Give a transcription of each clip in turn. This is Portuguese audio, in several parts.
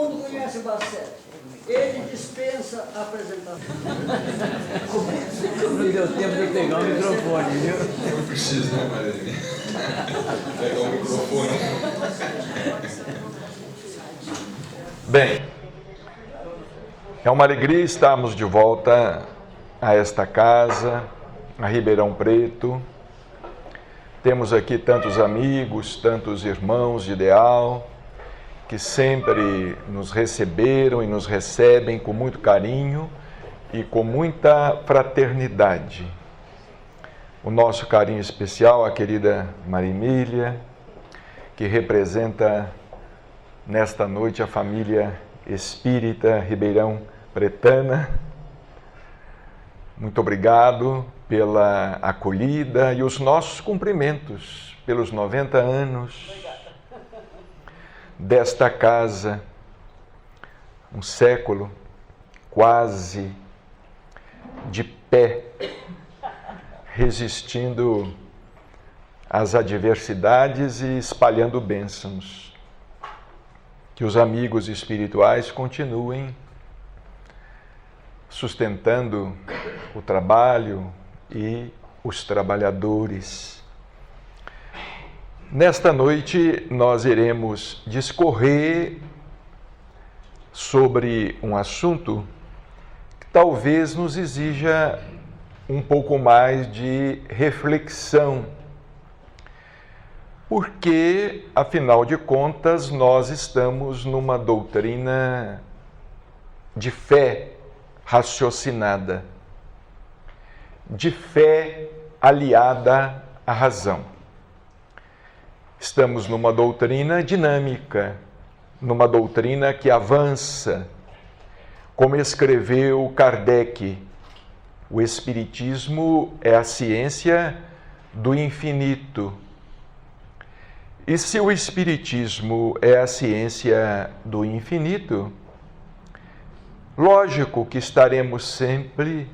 mundo conhece Bassett. Ele dispensa a apresentação. Não deu tempo de eu pegar o microfone, viu? Não precisa, né, Maria? Pegar o microfone. Bem, é uma alegria estarmos de volta a esta casa, a Ribeirão Preto. Temos aqui tantos amigos, tantos irmãos de ideal, que sempre nos receberam e nos recebem com muito carinho e com muita fraternidade. O nosso carinho especial à querida Maria Emília, que representa nesta noite a família espírita Ribeirão Pretana. Muito obrigado pela acolhida e os nossos cumprimentos pelos 90 anos desta casa, um século quase de pé, resistindo às adversidades e espalhando bênçãos. Que os amigos espirituais continuem sustentando o trabalho e os trabalhadores. Nesta noite, nós iremos discorrer sobre um assunto que talvez nos exija um pouco mais de reflexão, porque, afinal de contas, nós estamos numa doutrina de fé raciocinada, de fé aliada à razão. Estamos numa doutrina dinâmica, numa doutrina que avança. Como escreveu Kardec, o Espiritismo é a ciência do infinito. E se o Espiritismo é a ciência do infinito, lógico que estaremos sempre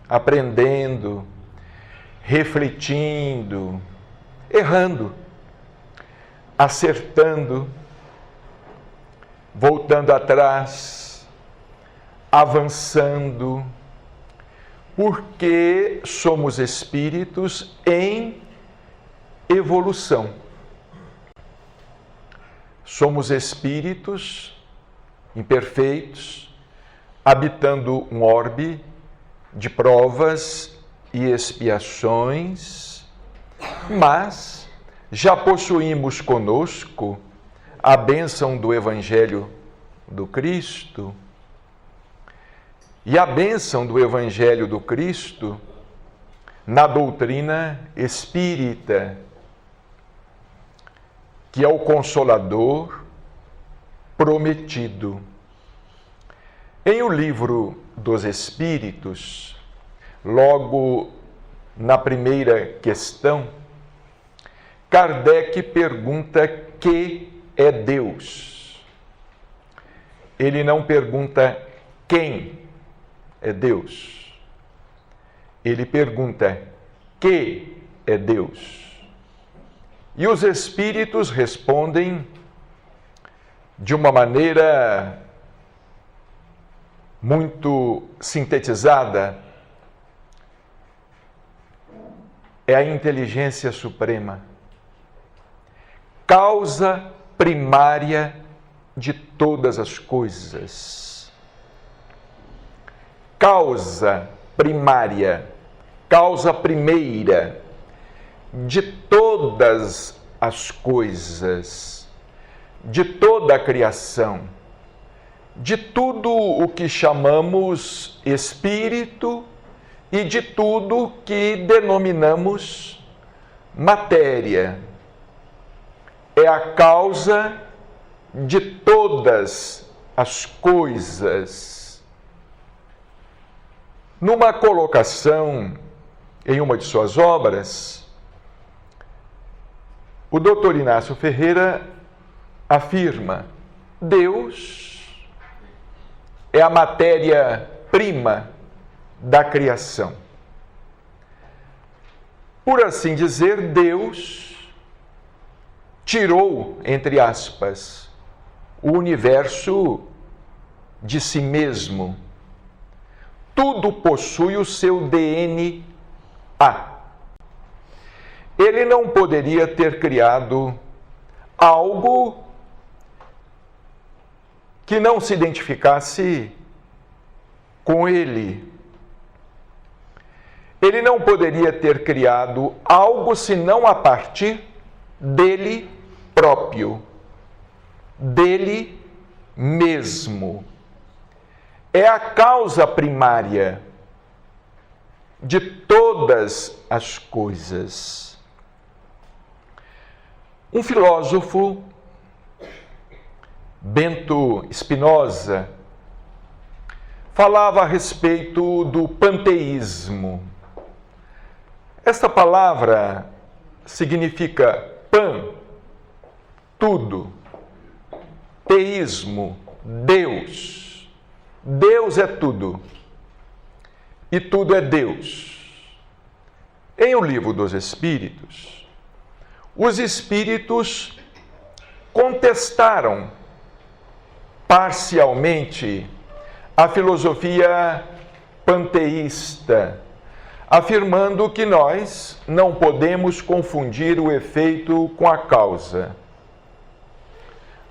aprendendo, refletindo, errando, acertando, voltando atrás, avançando, porque somos espíritos em evolução. Somos espíritos imperfeitos, habitando um orbe de provas e expiações, mas já possuímos conosco a bênção do Evangelho do Cristo. E a bênção do Evangelho do Cristo na doutrina espírita, que é o Consolador prometido. Em O Livro dos Espíritos, logo na primeira questão, Kardec pergunta que é Deus. Ele não pergunta quem é Deus. Ele pergunta que é Deus. E os espíritos respondem de uma maneira muito sintetizada. É a inteligência suprema, causa primária de todas as coisas. Causa primária, causa primeira de todas as coisas, de toda a criação, de tudo o que chamamos espírito e de tudo que denominamos matéria. É a causa de todas as coisas. Numa colocação em uma de suas obras, o Dr. Inácio Ferreira afirma: Deus é a matéria-prima da criação. Por assim dizer, Deus tirou, entre aspas, o universo de si mesmo. Tudo possui o seu DNA. Ele não poderia ter criado algo que não se identificasse com ele. Ele não poderia ter criado algo senão a partir dele próprio, dele mesmo. É a causa primária de todas as coisas. Um filósofo, Bento Spinoza, falava a respeito do panteísmo. Esta palavra significa pan, tudo, teísmo, Deus. Deus é tudo e tudo é Deus. Em O Livro dos Espíritos, os espíritos contestaram parcialmente a filosofia panteísta, afirmando que nós não podemos confundir o efeito com a causa.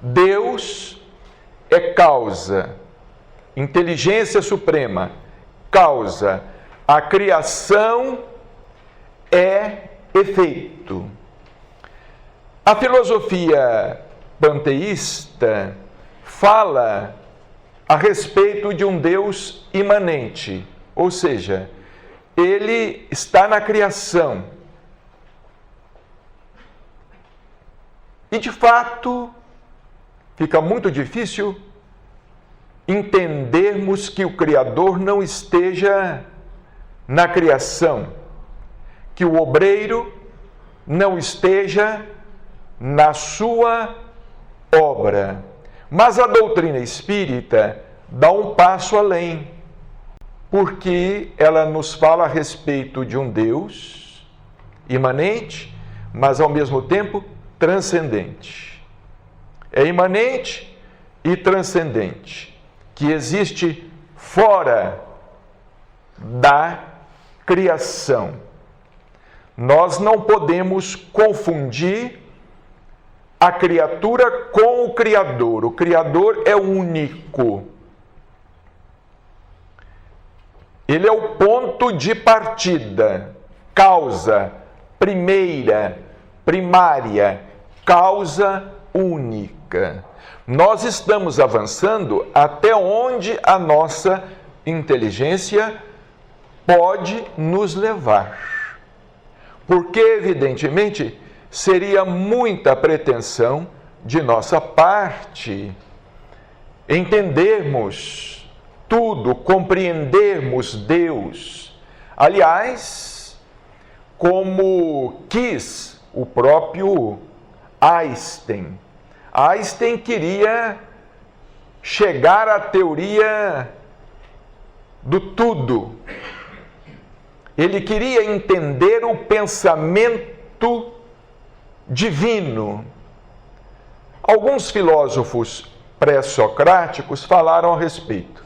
Deus é causa, inteligência suprema, causa. A criação é efeito. A filosofia panteísta fala a respeito de um Deus imanente, ou seja, ele está na criação. E, de fato, fica muito difícil entendermos que o Criador não esteja na criação, que o obreiro não esteja na sua obra. Mas a doutrina espírita dá um passo além, porque ela nos fala a respeito de um Deus imanente, mas ao mesmo tempo transcendente. É imanente e transcendente, que existe fora da criação. Nós não podemos confundir a criatura com o Criador. O Criador é único. Ele é o ponto de partida, causa primeira, primária, causa única. Nós estamos avançando até onde a nossa inteligência pode nos levar. Porque, evidentemente, seria muita pretensão de nossa parte entendermos tudo, compreendermos Deus. Aliás, como quis o próprio Einstein. Einstein queria chegar à teoria do tudo. Ele queria entender o pensamento divino. Alguns filósofos pré-socráticos falaram a respeito.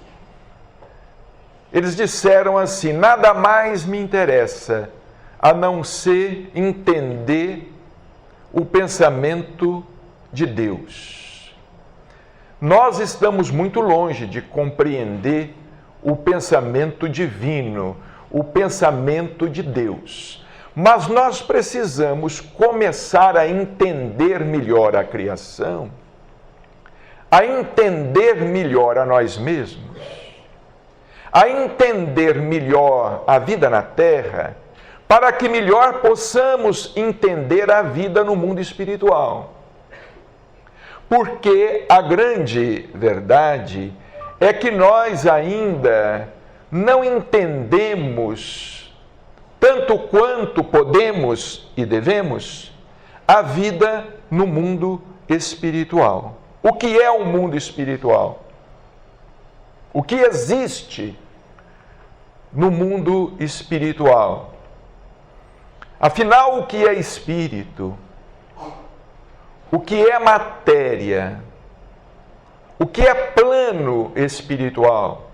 Eles disseram assim: nada mais me interessa a não ser entender o pensamento de Deus. Nós estamos muito longe de compreender o pensamento divino, o pensamento de Deus. Mas nós precisamos começar a entender melhor a criação, a entender melhor a nós mesmos, a entender melhor a vida na Terra, para que melhor possamos entender a vida no mundo espiritual. Porque a grande verdade é que nós ainda não entendemos, tanto quanto podemos e devemos, a vida no mundo espiritual. O que é o mundo espiritual? O que existe no mundo espiritual? Afinal, o que é espírito? O que é matéria? O que é plano espiritual?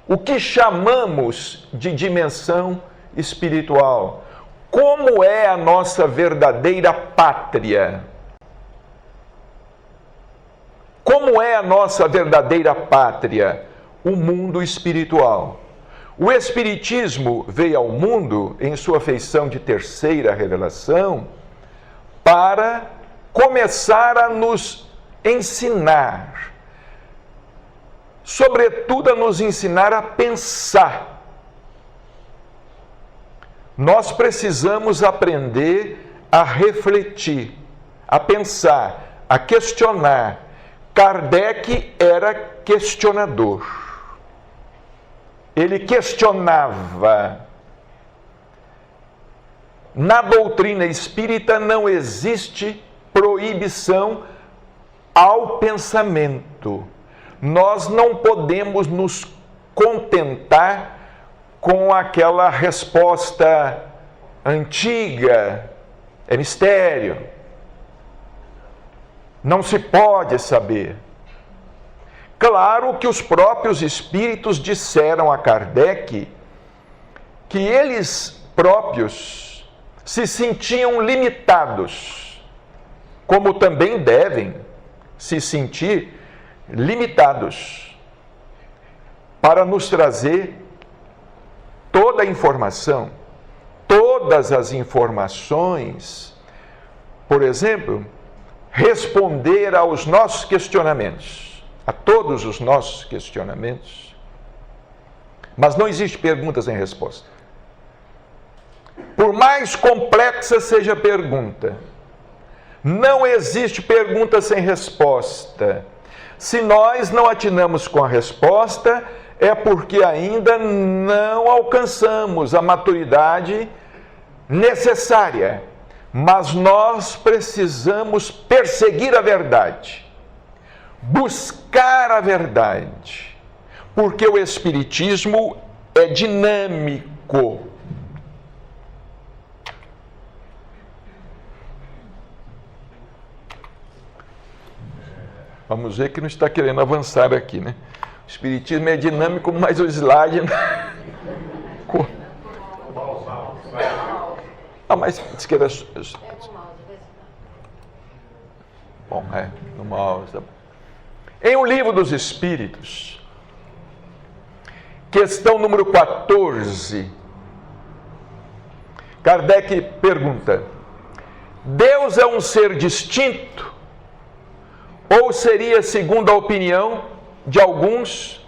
O que chamamos de dimensão espiritual? Como é a nossa verdadeira pátria? Como é a nossa verdadeira pátria? O mundo espiritual. O Espiritismo veio ao mundo em sua feição de terceira revelação para começar a nos ensinar, sobretudo a nos ensinar a pensar. Nós precisamos aprender a refletir, a pensar, a questionar. Kardec era questionador. Ele questionava. Na doutrina espírita não existe proibição ao pensamento. Nós não podemos nos contentar com aquela resposta antiga, é mistério. Não se pode saber. Claro que os próprios espíritos disseram a Kardec que eles próprios se sentiam limitados, como também devem se sentir limitados, para nos trazer toda a informação, todas as informações, por exemplo, responder aos nossos questionamentos, a todos os nossos questionamentos. Mas não existe pergunta sem resposta. Por mais complexa seja a pergunta, não existe pergunta sem resposta. Se nós não atinamos com a resposta, é porque ainda não alcançamos a maturidade necessária. Mas nós precisamos perseguir a verdade, buscar a verdade, porque o Espiritismo é dinâmico. Vamos ver que não está querendo avançar aqui, né? O Espiritismo é dinâmico, mas o slide... Ah, mas diz que era... Bom, no mouse. Em O Livro dos Espíritos, questão número 14, Kardec pergunta: Deus é um ser distinto? Ou seria, segundo a opinião de alguns,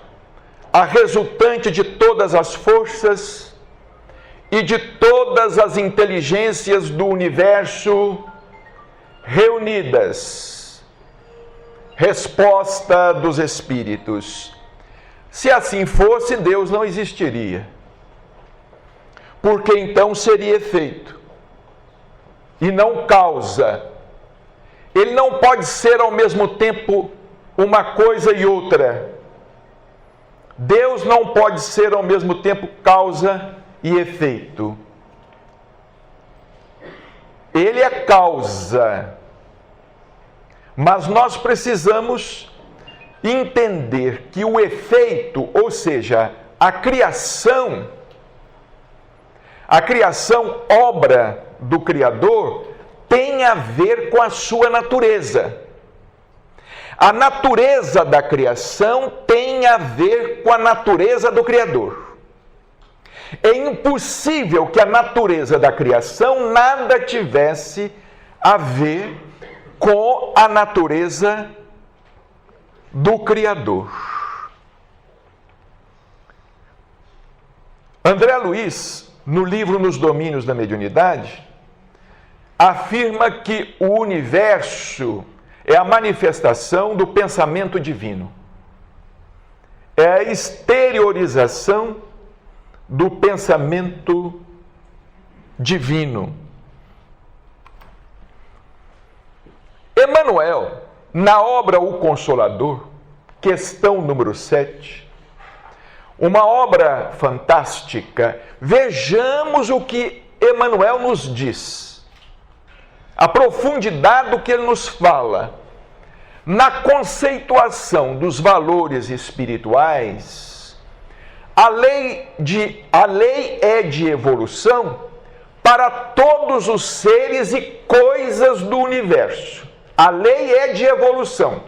a resultante de todas as forças e de todas as inteligências do universo reunidas? Resposta dos Espíritos: se assim fosse, Deus não existiria, porque então seria efeito e não causa. Ele não pode ser ao mesmo tempo uma coisa e outra. Deus não pode ser ao mesmo tempo causa e efeito. Ele é causa. Mas nós precisamos entender que o efeito, ou seja, a criação, obra do Criador, tem a ver com a sua natureza. A natureza da criação tem a ver com a natureza do Criador. É impossível que a natureza da criação nada tivesse a ver com a natureza do Criador. André Luiz, no livro Nos Domínios da Mediunidade, afirma que o universo é a manifestação do pensamento divino. É a exteriorização do pensamento divino. Emmanuel, na obra O Consolador, questão número 7, uma obra fantástica, vejamos o que Emmanuel nos diz. A profundidade do que ele nos fala. Na conceituação dos valores espirituais, a lei é de evolução para todos os seres e coisas do universo. A lei é de evolução.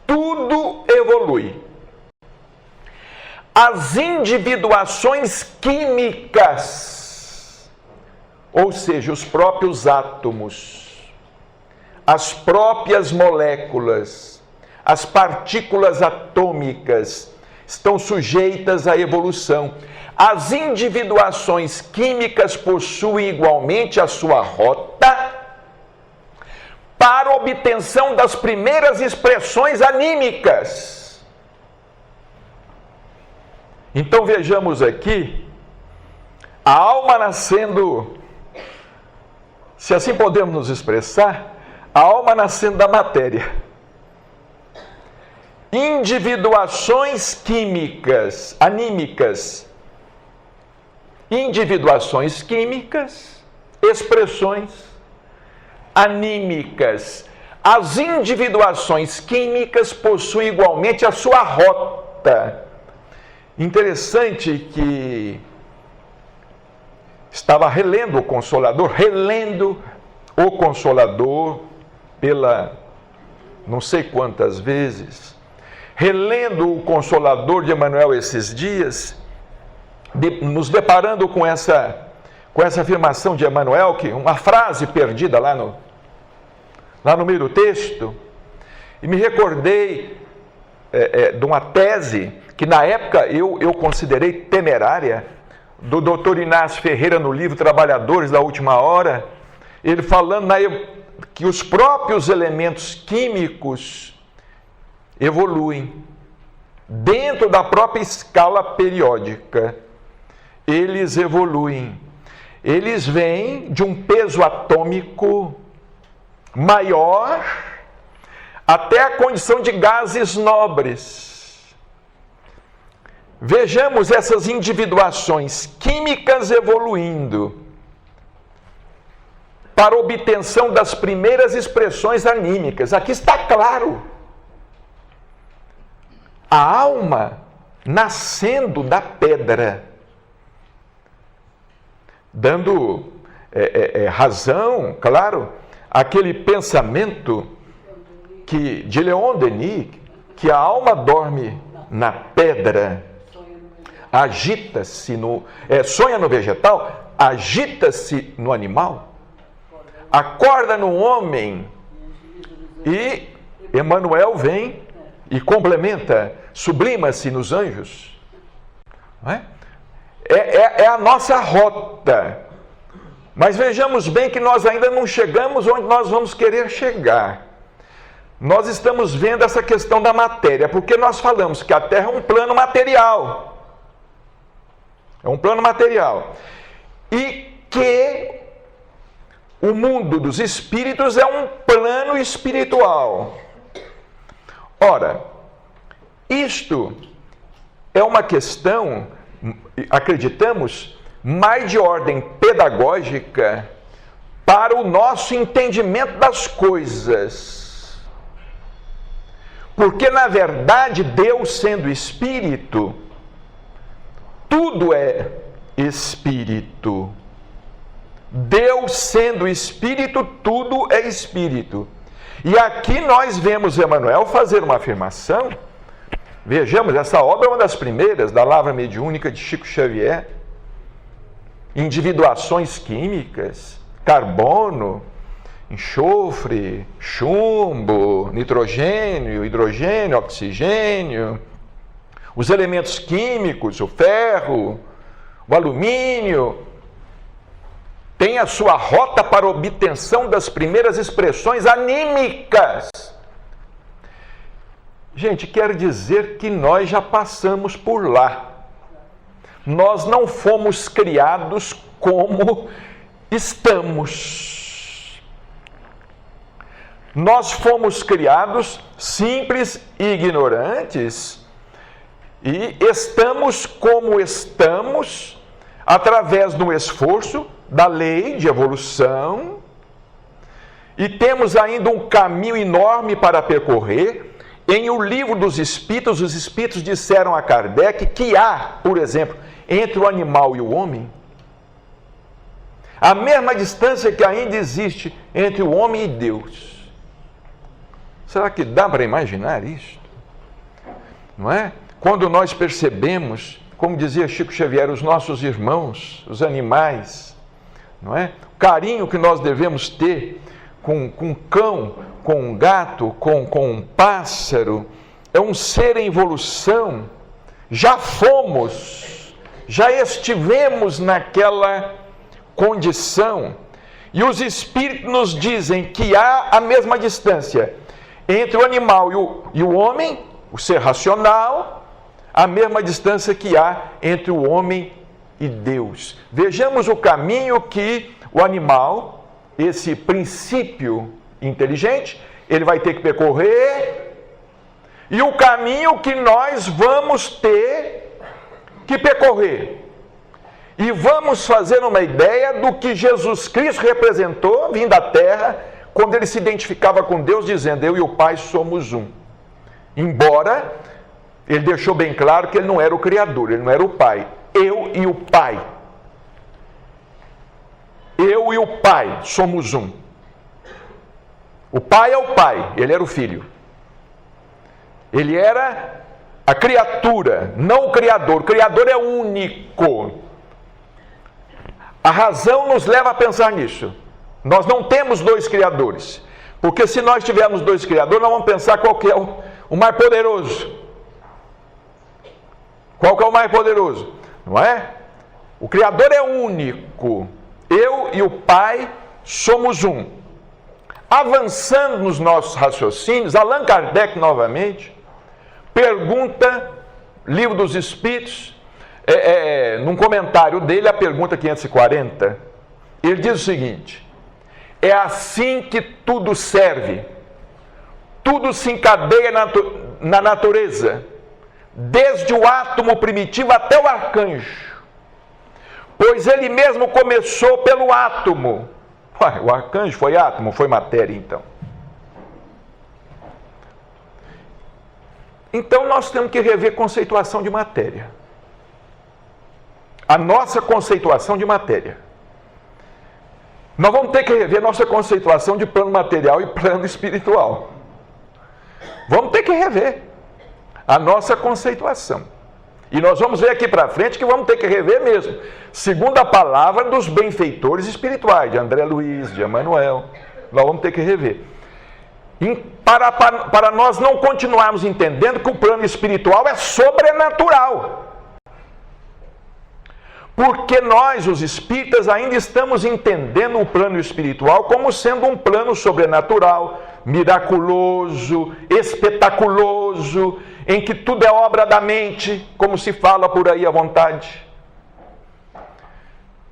Tudo evolui. As individuações químicas, ou seja, os próprios átomos, as próprias moléculas, as partículas atômicas, estão sujeitas à evolução. As individuações químicas possuem igualmente a sua rota para a obtenção das primeiras expressões anímicas. Então vejamos aqui, a alma nascendo, se assim podemos nos expressar, a alma nascendo da matéria. Individuações químicas, anímicas. Individuações químicas, expressões anímicas. As individuações químicas possuem igualmente a sua rota. Interessante que estava relendo o Consolador pela não sei quantas vezes, relendo o Consolador de Emmanuel esses dias, nos deparando com essa afirmação de Emmanuel, que uma frase perdida lá no meio do texto, e me recordei de uma tese que na época eu considerei temerária, do Dr. Inácio Ferreira no livro Trabalhadores da Última Hora, ele falando que os próprios elementos químicos evoluem dentro da própria escala periódica. Eles evoluem. Eles vêm de um peso atômico maior até a condição de gases nobres. Vejamos essas individuações químicas evoluindo para a obtenção das primeiras expressões anímicas. Aqui está claro. A alma nascendo da pedra, dando razão, claro, àquele pensamento de Leon Denis, que a alma dorme na pedra, agita-se sonha no vegetal, agita-se no animal, acorda no homem, e Emmanuel vem e complementa, sublima-se nos anjos. Não é? É a nossa rota. Mas vejamos bem que nós ainda não chegamos onde nós vamos querer chegar. Nós estamos vendo essa questão da matéria, porque nós falamos que a Terra é um plano material. É um plano material. E que o mundo dos espíritos é um plano espiritual. Ora, isto é uma questão, acreditamos, mais de ordem pedagógica para o nosso entendimento das coisas. Porque, na verdade, Deus sendo espírito, tudo é espírito. Deus sendo espírito, tudo é espírito. E aqui nós vemos Emmanuel fazer uma afirmação. Vejamos, essa obra é uma das primeiras da Lavra Mediúnica de Chico Xavier. Individuações químicas, carbono, enxofre, chumbo, nitrogênio, hidrogênio, oxigênio, os elementos químicos, o ferro, o alumínio, tem a sua rota para a obtenção das primeiras expressões anímicas. Gente, quer dizer que nós já passamos por lá. Nós não fomos criados como estamos. Nós fomos criados simples e ignorantes e estamos como estamos através do esforço da lei de evolução E temos ainda um caminho enorme para percorrer. Em O Livro dos Espíritos, os Espíritos disseram a Kardec que há, por exemplo, entre o animal e o homem, a mesma distância que ainda existe entre o homem e Deus. Será que dá para imaginar isso? Não é? Quando nós percebemos, como dizia Chico Xavier, os nossos irmãos, os animais, não é? O carinho que nós devemos ter com um cão, com um gato, com um pássaro, é um ser em evolução. Já fomos, já estivemos naquela condição, e os Espíritos nos dizem que há a mesma distância entre o animal e o homem, o ser racional, a mesma distância que há entre o homem e Deus. Vejamos o caminho que o animal, esse princípio inteligente, ele vai ter que percorrer, e o caminho que nós vamos ter que percorrer. E vamos fazer uma ideia do que Jesus Cristo representou vindo à Terra, quando ele se identificava com Deus, dizendo: eu e o Pai somos um. Embora ele deixou bem claro que ele não era o Criador, ele não era o Pai. Eu e o Pai. Eu e o Pai somos um. O Pai é o Pai, ele era o Filho. Ele era a criatura, não o Criador. O Criador é único. A razão nos leva a pensar nisso. Nós não temos dois criadores. Porque se nós tivermos dois criadores, nós vamos pensar qual que é o mais poderoso. Qual que é o mais poderoso? Não é? O Criador é único. Eu e o Pai somos um. Avançando nos nossos raciocínios, Allan Kardec novamente pergunta, Livro dos Espíritos, num comentário dele, a pergunta 540, ele diz o seguinte: é assim que tudo serve, tudo se encadeia na natureza, desde o átomo primitivo até o arcanjo, pois ele mesmo começou pelo átomo. Ué, o arcanjo foi átomo, foi matéria então. Então nós temos que rever conceituação de matéria. A nossa conceituação de matéria. Nós vamos ter que rever nossa conceituação de plano material e plano espiritual. Vamos ter que rever a nossa conceituação. E nós vamos ver aqui para frente que vamos ter que rever mesmo, segundo a palavra dos benfeitores espirituais, de André Luiz, de Emmanuel. Nós vamos ter que rever. Para nós não continuarmos entendendo que o plano espiritual é sobrenatural. Porque nós, os espíritas, ainda estamos entendendo o plano espiritual como sendo um plano sobrenatural, miraculoso, espetaculoso, em que tudo é obra da mente, como se fala por aí à vontade.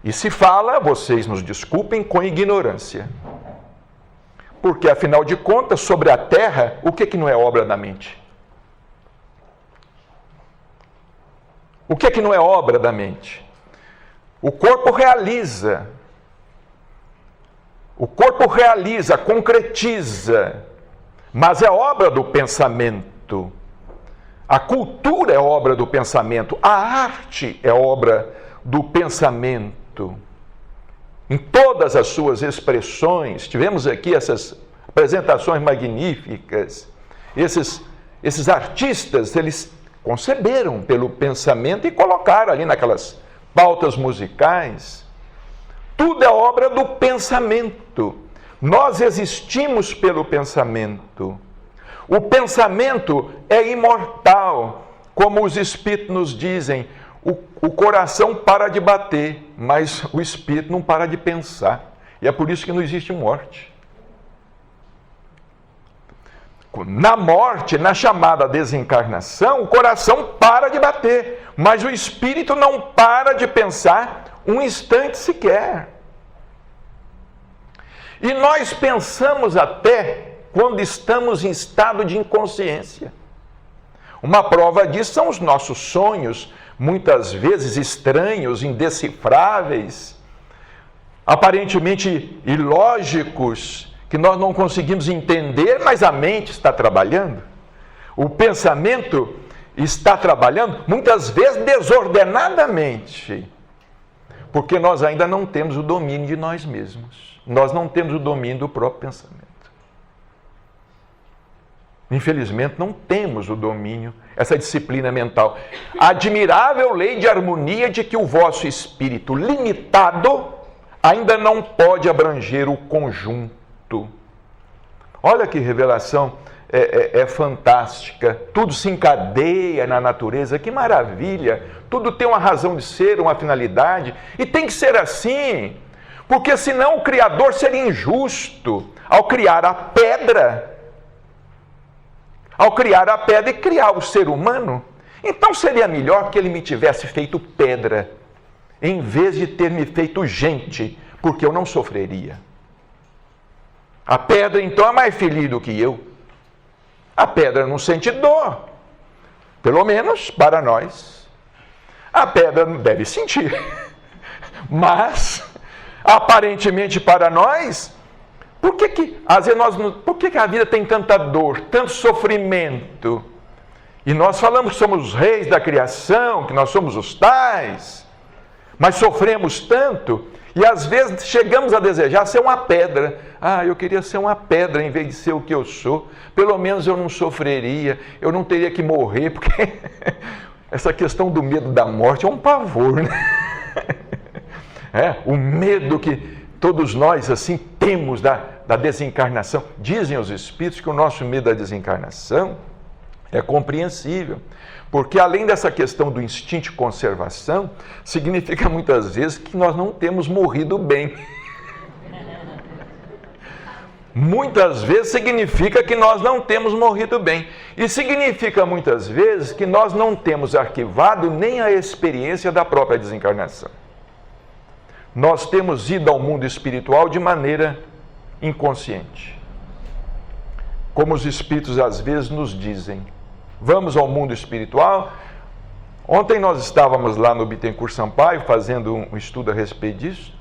E se fala, vocês nos desculpem, com ignorância. Porque, afinal de contas, sobre a Terra, o que não é obra da mente? O que não é obra da mente? O corpo realiza, concretiza, mas é obra do pensamento. A cultura é obra do pensamento, a arte é obra do pensamento. Em todas as suas expressões, tivemos aqui essas apresentações magníficas, esses artistas, eles conceberam pelo pensamento e colocaram ali naquelas pautas musicais. Tudo é obra do pensamento. Nós existimos pelo pensamento. O pensamento é imortal, como os espíritos nos dizem. O coração para de bater, mas o espírito não para de pensar. E é por isso que não existe morte. Na morte, na chamada desencarnação, o coração para de bater, mas o espírito não para de pensar um instante sequer. E nós pensamos até quando estamos em estado de inconsciência. Uma prova disso são os nossos sonhos, muitas vezes estranhos, indecifráveis, aparentemente ilógicos, que nós não conseguimos entender, mas a mente está trabalhando. O pensamento está trabalhando, muitas vezes desordenadamente, porque nós ainda não temos o domínio de nós mesmos. Nós não temos o domínio do próprio pensamento. Infelizmente, não temos o domínio, essa disciplina mental. A admirável lei de harmonia de que o vosso espírito limitado ainda não pode abranger o conjunto. Olha que revelação fantástica. Tudo se encadeia na natureza, que maravilha. Tudo tem uma razão de ser, uma finalidade. E tem que ser assim, porque senão o Criador seria injusto ao criar a pedra. Ao criar a pedra e criar o ser humano. Então seria melhor que ele me tivesse feito pedra, em vez de ter me feito gente, porque eu não sofreria. A pedra, então, é mais feliz do que eu. A pedra não sente dor, pelo menos para nós. A pedra não deve sentir, mas, aparentemente para nós, por que a vida tem tanta dor, tanto sofrimento? E nós falamos que somos os reis da criação, que nós somos os tais, mas sofremos tanto, e às vezes chegamos a desejar ser uma pedra. Ah, eu queria ser uma pedra em vez de ser o que eu sou. Pelo menos eu não sofreria, eu não teria que morrer, porque essa questão do medo da morte é um pavor, né? O medo que todos nós assim temos da desencarnação. Dizem os espíritos que o nosso medo da desencarnação é compreensível, porque além dessa questão do instinto de conservação, significa muitas vezes que nós não temos morrido bem. Muitas vezes significa que nós não temos morrido bem. E significa muitas vezes que nós não temos arquivado nem a experiência da própria desencarnação. Nós temos ido ao mundo espiritual de maneira inconsciente. Como os espíritos às vezes nos dizem, vamos ao mundo espiritual. Ontem nós estávamos lá no Bittencourt Sampaio fazendo um estudo a respeito disso.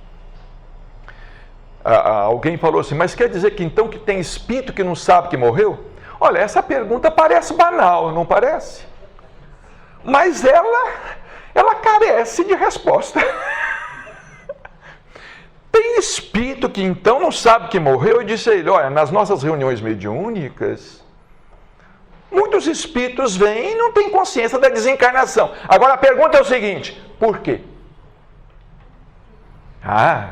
Alguém falou assim, mas quer dizer que então que tem espírito que não sabe que morreu? Olha, essa pergunta parece banal, não parece? Mas ela carece de resposta. Tem espírito que então não sabe que morreu? Eu disse a ele, olha, nas nossas reuniões mediúnicas, muitos espíritos vêm e não têm consciência da desencarnação. Agora a pergunta é o seguinte, por quê? Ah,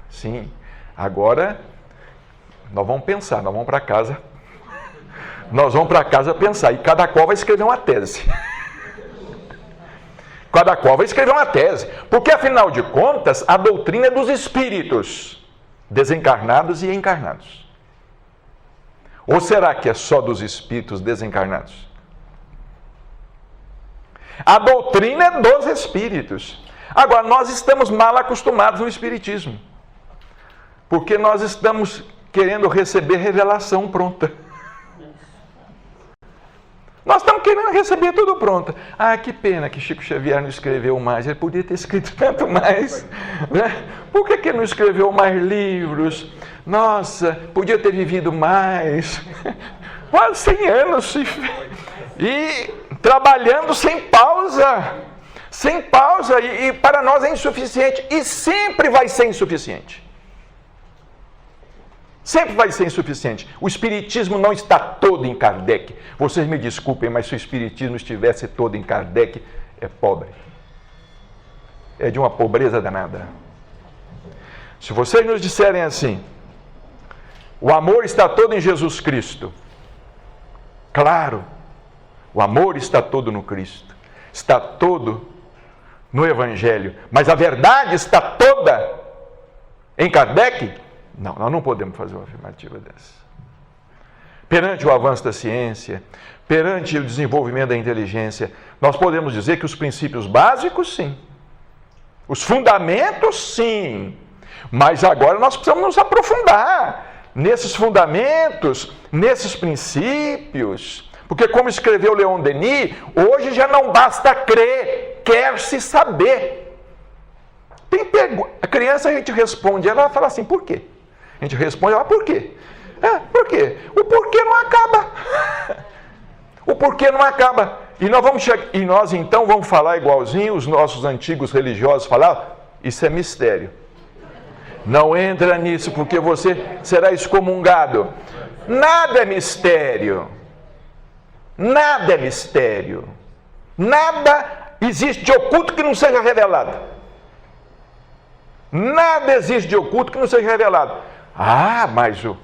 sim, agora nós vamos pensar, nós vamos para casa. Nós vamos para casa pensar, e cada qual vai escrever uma tese. Cada qual vai escrever uma tese, porque afinal de contas, a doutrina é dos espíritos, desencarnados e encarnados. Ou será que é só dos espíritos desencarnados? A doutrina é dos espíritos. Agora, nós estamos mal acostumados no espiritismo, porque nós estamos querendo receber revelação pronta. Nós estamos querendo receber tudo pronto. Ah, que pena que Chico Xavier não escreveu mais. Ele podia ter escrito tanto mais. Né? Por que não escreveu mais livros? Nossa, podia ter vivido mais. Quase 100 anos. E trabalhando sem pausa. Sem pausa. E para nós é insuficiente. E sempre vai ser insuficiente. Sempre vai ser insuficiente. O espiritismo não está todo em Kardec. Vocês me desculpem, mas se o espiritismo estivesse todo em Kardec, é pobre. É de uma pobreza danada. Se vocês nos disserem assim, o amor está todo em Jesus Cristo. Claro, o amor está todo no Cristo. Está todo no Evangelho. Mas a verdade está toda em Kardec? Não, nós não podemos fazer uma afirmativa dessa. Perante o avanço da ciência, perante o desenvolvimento da inteligência, nós podemos dizer que os princípios básicos, sim. Os fundamentos, sim. Mas agora nós precisamos nos aprofundar nesses fundamentos, nesses princípios. Porque como escreveu Leon Denis, hoje já não basta crer, quer-se saber. A criança, a gente responde, ela fala assim, por quê? A gente responde, por quê? Por quê? O porquê não acaba. O porquê não acaba. E nós então vamos falar igualzinho os nossos antigos religiosos falavam, isso é mistério. Não entra nisso porque você será excomungado. Nada é mistério. Nada é mistério. Nada existe de oculto que não seja revelado. Nada existe de oculto que não seja revelado. Mas o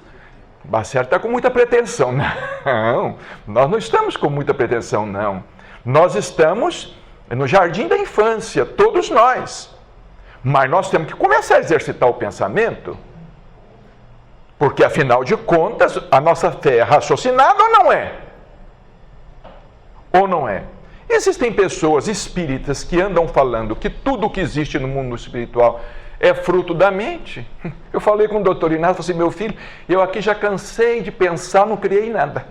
Bacerra está com muita pretensão. Não, nós não estamos com muita pretensão, não. Nós estamos no jardim da infância, todos nós. Mas nós temos que começar a exercitar o pensamento, porque afinal de contas, a nossa fé é raciocinada ou não é? Ou não é? Existem pessoas espíritas que andam falando que tudo que existe no mundo espiritual é fruto da mente. Eu falei com o doutor Inácio, falei assim, meu filho, eu aqui já cansei de pensar, não criei nada.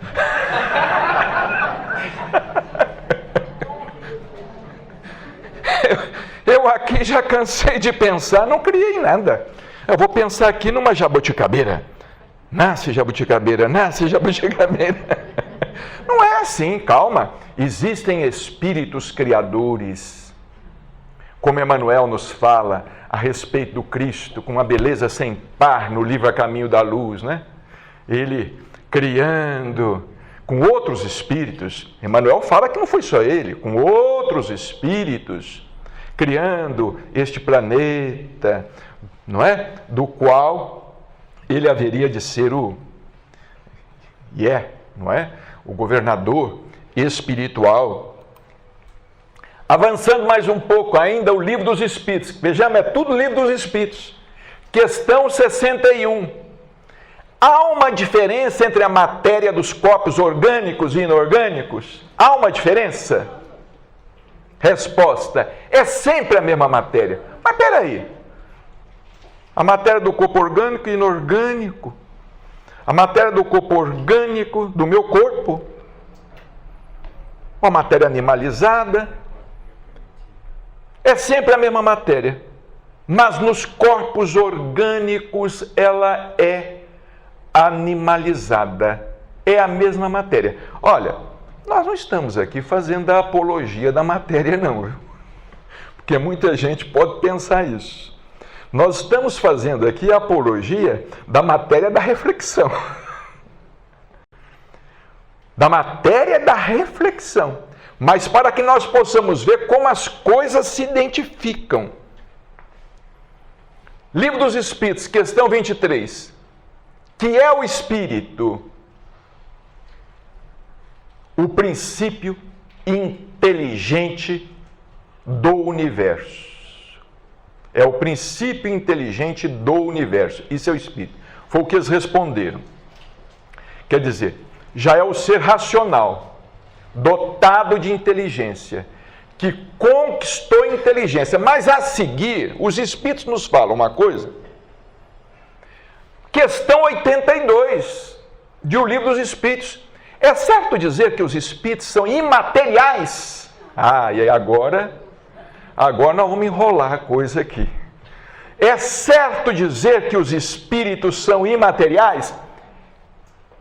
Eu aqui já cansei de pensar, não criei nada. Eu vou pensar aqui numa jabuticabeira. Nasce jabuticabeira, nasce jabuticabeira. Não é assim, calma. Existem espíritos criadores. Como Emmanuel nos fala a respeito do Cristo, com uma beleza sem par no livro A Caminho da Luz, né? Ele criando com outros espíritos. Emmanuel fala que não foi só ele, com outros espíritos, criando este planeta, não é? Do qual ele haveria de ser não é? O governador espiritual. Avançando mais um pouco ainda, o Livro dos Espíritos. Vejamos, é tudo Livro dos Espíritos. Questão 61. Há uma diferença entre a matéria dos corpos orgânicos e inorgânicos? Há uma diferença? Resposta: é sempre a mesma matéria. Mas peraí, a matéria do corpo orgânico e inorgânico, a matéria do corpo orgânico do meu corpo, uma matéria animalizada, é sempre a mesma matéria, mas nos corpos orgânicos ela é animalizada, é a mesma matéria. Olha, nós não estamos aqui fazendo a apologia da matéria, não, viu? Porque muita gente pode pensar isso. Nós estamos fazendo aqui a apologia da matéria da reflexão. Da matéria da reflexão. Mas para que nós possamos ver como as coisas se identificam. Livro dos Espíritos, questão 23. Que é o Espírito? O princípio inteligente do universo. É o princípio inteligente do universo. Isso é o Espírito. Foi o que eles responderam. Quer dizer, já é o ser racional, dotado de inteligência, que conquistou inteligência. Mas a seguir, os Espíritos nos falam uma coisa. Questão 82 de O Livro dos Espíritos. É certo dizer que os Espíritos são imateriais? E aí agora nós vamos enrolar a coisa aqui. É certo dizer que os Espíritos são imateriais?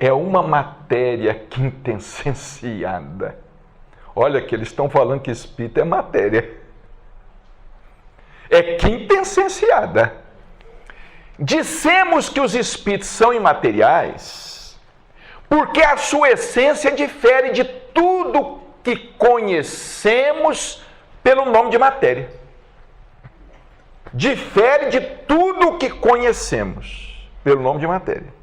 É uma matéria quintessenciada. Olha que eles estão falando que espírito é matéria. É quintessenciada. Dissemos que os espíritos são imateriais porque a sua essência difere de tudo que conhecemos pelo nome de matéria. Difere de tudo que conhecemos pelo nome de matéria.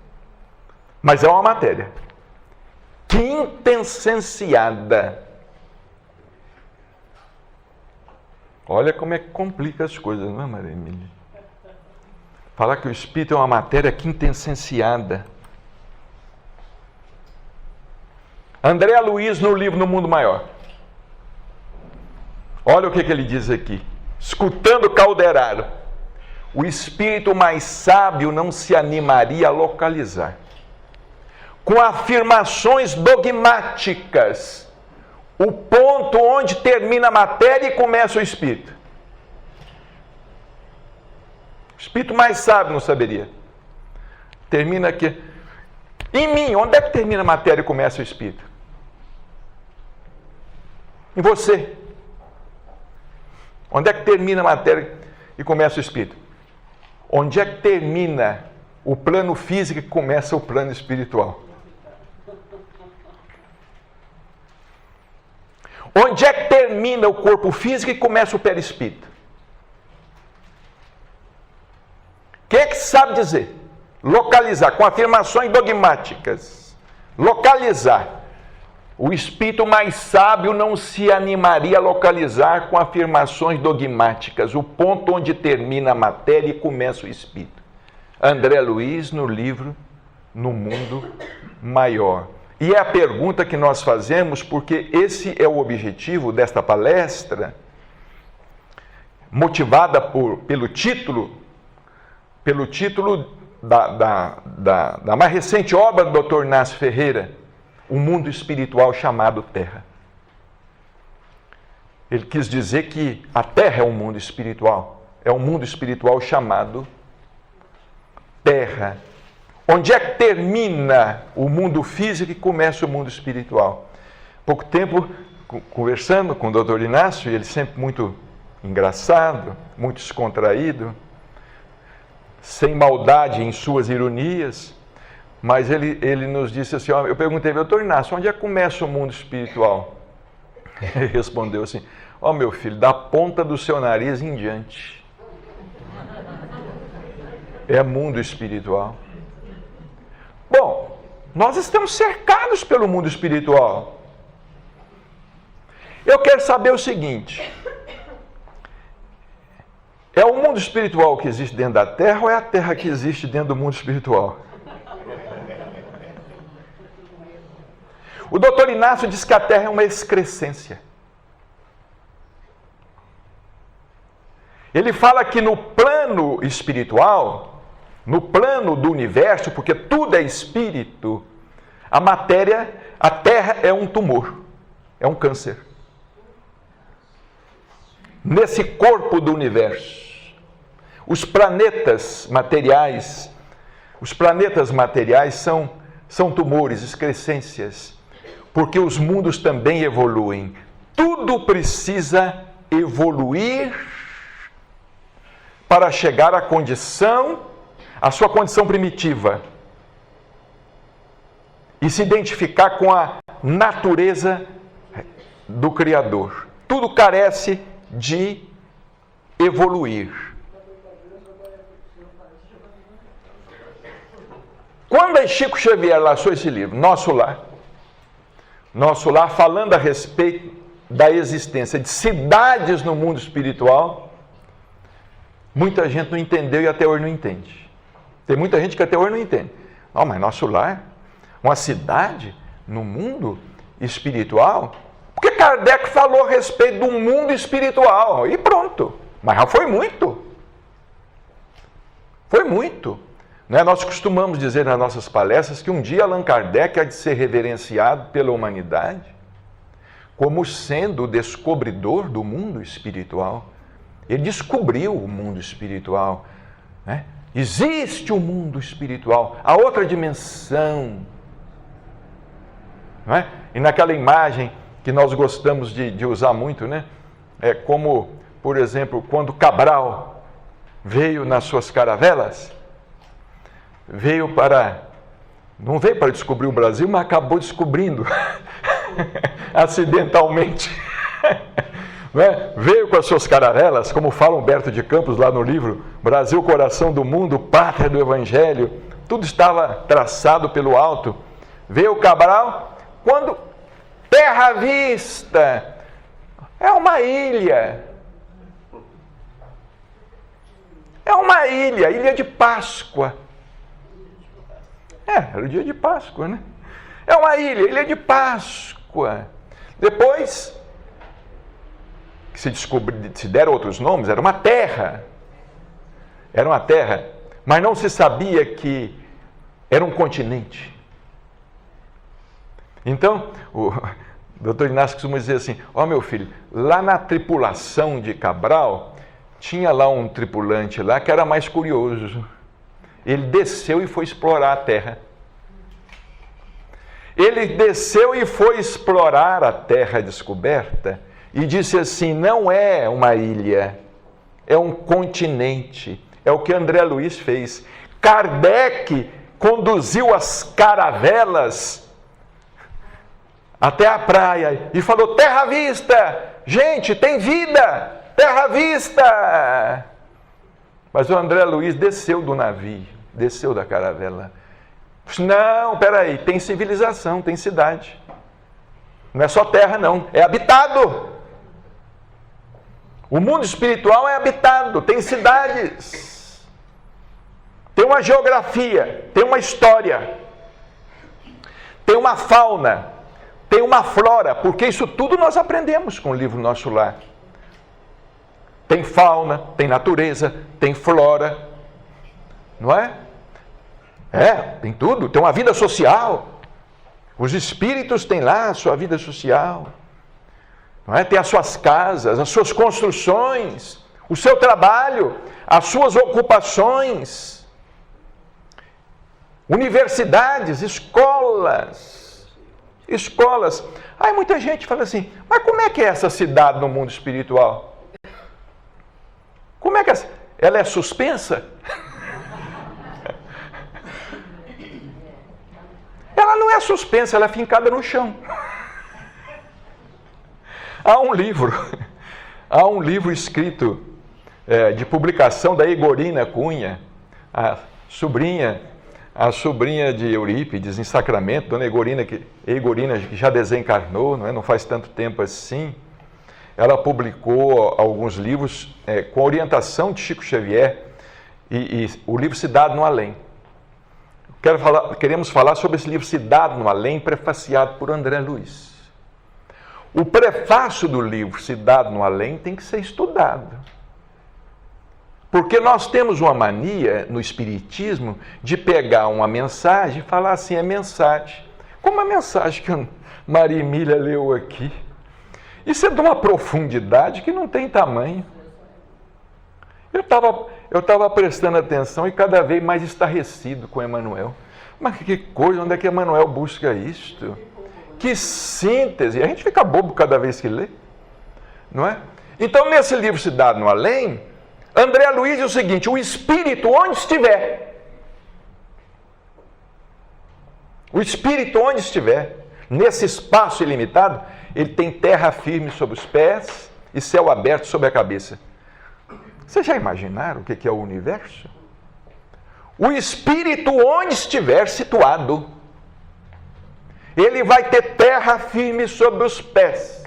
Mas é uma matéria quintessenciada. Olha como é que complica as coisas, não é, Maria Emília? Falar que o espírito é uma matéria quintessenciada. André Luiz, no livro No Mundo Maior. Olha o que ele diz aqui. Escutando Calderaro. O espírito mais sábio não se animaria a localizar, com afirmações dogmáticas, o ponto onde termina a matéria e começa o espírito. O espírito mais sábio não saberia. Termina aqui. Em mim, onde é que termina a matéria e começa o espírito? Em você. Onde é que termina a matéria e começa o espírito? Onde é que termina o plano físico e começa o plano espiritual? Onde é que termina o corpo físico e começa o perispírito? Quem é que sabe dizer? Localizar, com afirmações dogmáticas. Localizar. O espírito mais sábio não se animaria a localizar com afirmações dogmáticas o ponto onde termina a matéria e começa o espírito. André Luiz, no livro No Mundo Maior. E é a pergunta que nós fazemos, porque esse é o objetivo desta palestra, motivada pelo título da mais recente obra do Dr. Inácio Ferreira, O Mundo Espiritual Chamado Terra. Ele quis dizer que a Terra é um mundo espiritual, é um mundo espiritual chamado Terra. Onde é que termina o mundo físico e começa o mundo espiritual? Pouco tempo, conversando com o Dr. Inácio, ele sempre muito engraçado, muito descontraído, sem maldade em suas ironias, mas ele nos disse assim, eu perguntei, Dr. Inácio, onde é que começa o mundo espiritual? Ele respondeu assim, meu filho, da ponta do seu nariz em diante. É mundo espiritual. Bom, nós estamos cercados pelo mundo espiritual. Eu quero saber o seguinte, é o mundo espiritual que existe dentro da Terra ou é a Terra que existe dentro do mundo espiritual? O doutor Inácio diz que a Terra é uma excrescência. Ele fala que no plano espiritual, no plano do universo, porque tudo é espírito, a matéria, a Terra é um tumor, é um câncer. Nesse corpo do universo, os planetas materiais são tumores, excrescências, porque os mundos também evoluem. Tudo precisa evoluir para chegar à sua condição primitiva e se identificar com a natureza do Criador. Tudo carece de evoluir. Quando Chico Xavier lançou esse livro, Nosso Lar, falando a respeito da existência de cidades no mundo espiritual, muita gente não entendeu e até hoje não entende. Tem muita gente que até hoje não entende. Mas Nosso Lar, uma cidade no mundo espiritual? Porque Kardec falou a respeito do mundo espiritual e pronto. Mas já foi muito. Foi muito. Nós costumamos dizer nas nossas palestras que um dia Allan Kardec há de ser reverenciado pela humanidade como sendo o descobridor do mundo espiritual. Ele descobriu o mundo espiritual. Existe um mundo espiritual, a outra dimensão. E naquela imagem que nós gostamos de usar muito, é como, por exemplo, quando Cabral veio nas suas caravelas, não veio para descobrir o Brasil, mas acabou descobrindo, acidentalmente. Veio com as suas caravelas, como fala Humberto de Campos lá no livro Brasil, Coração do Mundo, Pátria do Evangelho, tudo estava traçado pelo alto. Veio Cabral, quando terra à vista, é uma ilha. É uma ilha, Ilha de Páscoa. Era o dia de Páscoa, É uma ilha de Páscoa. Depois, que se deram outros nomes, era uma terra. Era uma terra, mas não se sabia que era um continente. Então, o doutor Inácio costuma dizer assim, meu filho, lá na tripulação de Cabral, tinha lá um tripulante lá que era mais curioso. Ele desceu e foi explorar a terra. Ele desceu e foi explorar a terra descoberta e disse assim, não é uma ilha, é um continente. É o que André Luiz fez. Kardec conduziu as caravelas até a praia e falou, terra à vista, gente, tem vida, terra à vista. Mas o André Luiz desceu do navio, desceu da caravela. Não, peraí, tem civilização, tem cidade. Não é só terra, não, é habitado. O mundo espiritual é habitado, tem cidades, tem uma geografia, tem uma história, tem uma fauna, tem uma flora, porque isso tudo nós aprendemos com o livro Nosso Lar. Tem fauna, tem natureza, tem flora, não é? Tem tudo, tem uma vida social. Os espíritos têm lá a sua vida social. Não é? Tem as suas casas, as suas construções, o seu trabalho, as suas ocupações, universidades, escolas. Aí muita gente fala assim, mas como é que é essa cidade no mundo espiritual? Como é que ela é suspensa? Ela não é suspensa, ela é fincada no chão. Há um livro escrito de publicação da Egorina Cunha, a sobrinha de Eurípides, em Sacramento, dona Egorina, que já desencarnou, não faz tanto tempo assim. Ela publicou alguns livros com orientação de Chico Xavier, e o livro Cidade no Além. Queremos falar sobre esse livro Cidade no Além, prefaciado por André Luiz. O prefácio do livro Cidade no Além tem que ser estudado. Porque nós temos uma mania no Espiritismo de pegar uma mensagem e falar assim, é mensagem. Como a mensagem que a Maria Emília leu aqui. Isso é de uma profundidade que não tem tamanho. Eu estava prestando atenção e cada vez mais estarrecido com Emmanuel. Mas que coisa, onde é que Emmanuel busca isto? Que síntese! A gente fica bobo cada vez que lê, não é? Então, nesse livro Cidade no Além, André Luiz diz o seguinte, o espírito onde estiver, nesse espaço ilimitado, ele tem terra firme sobre os pés e céu aberto sobre a cabeça. Vocês já imaginaram o que é o universo? O espírito onde estiver situado, ele vai ter terra firme sobre os pés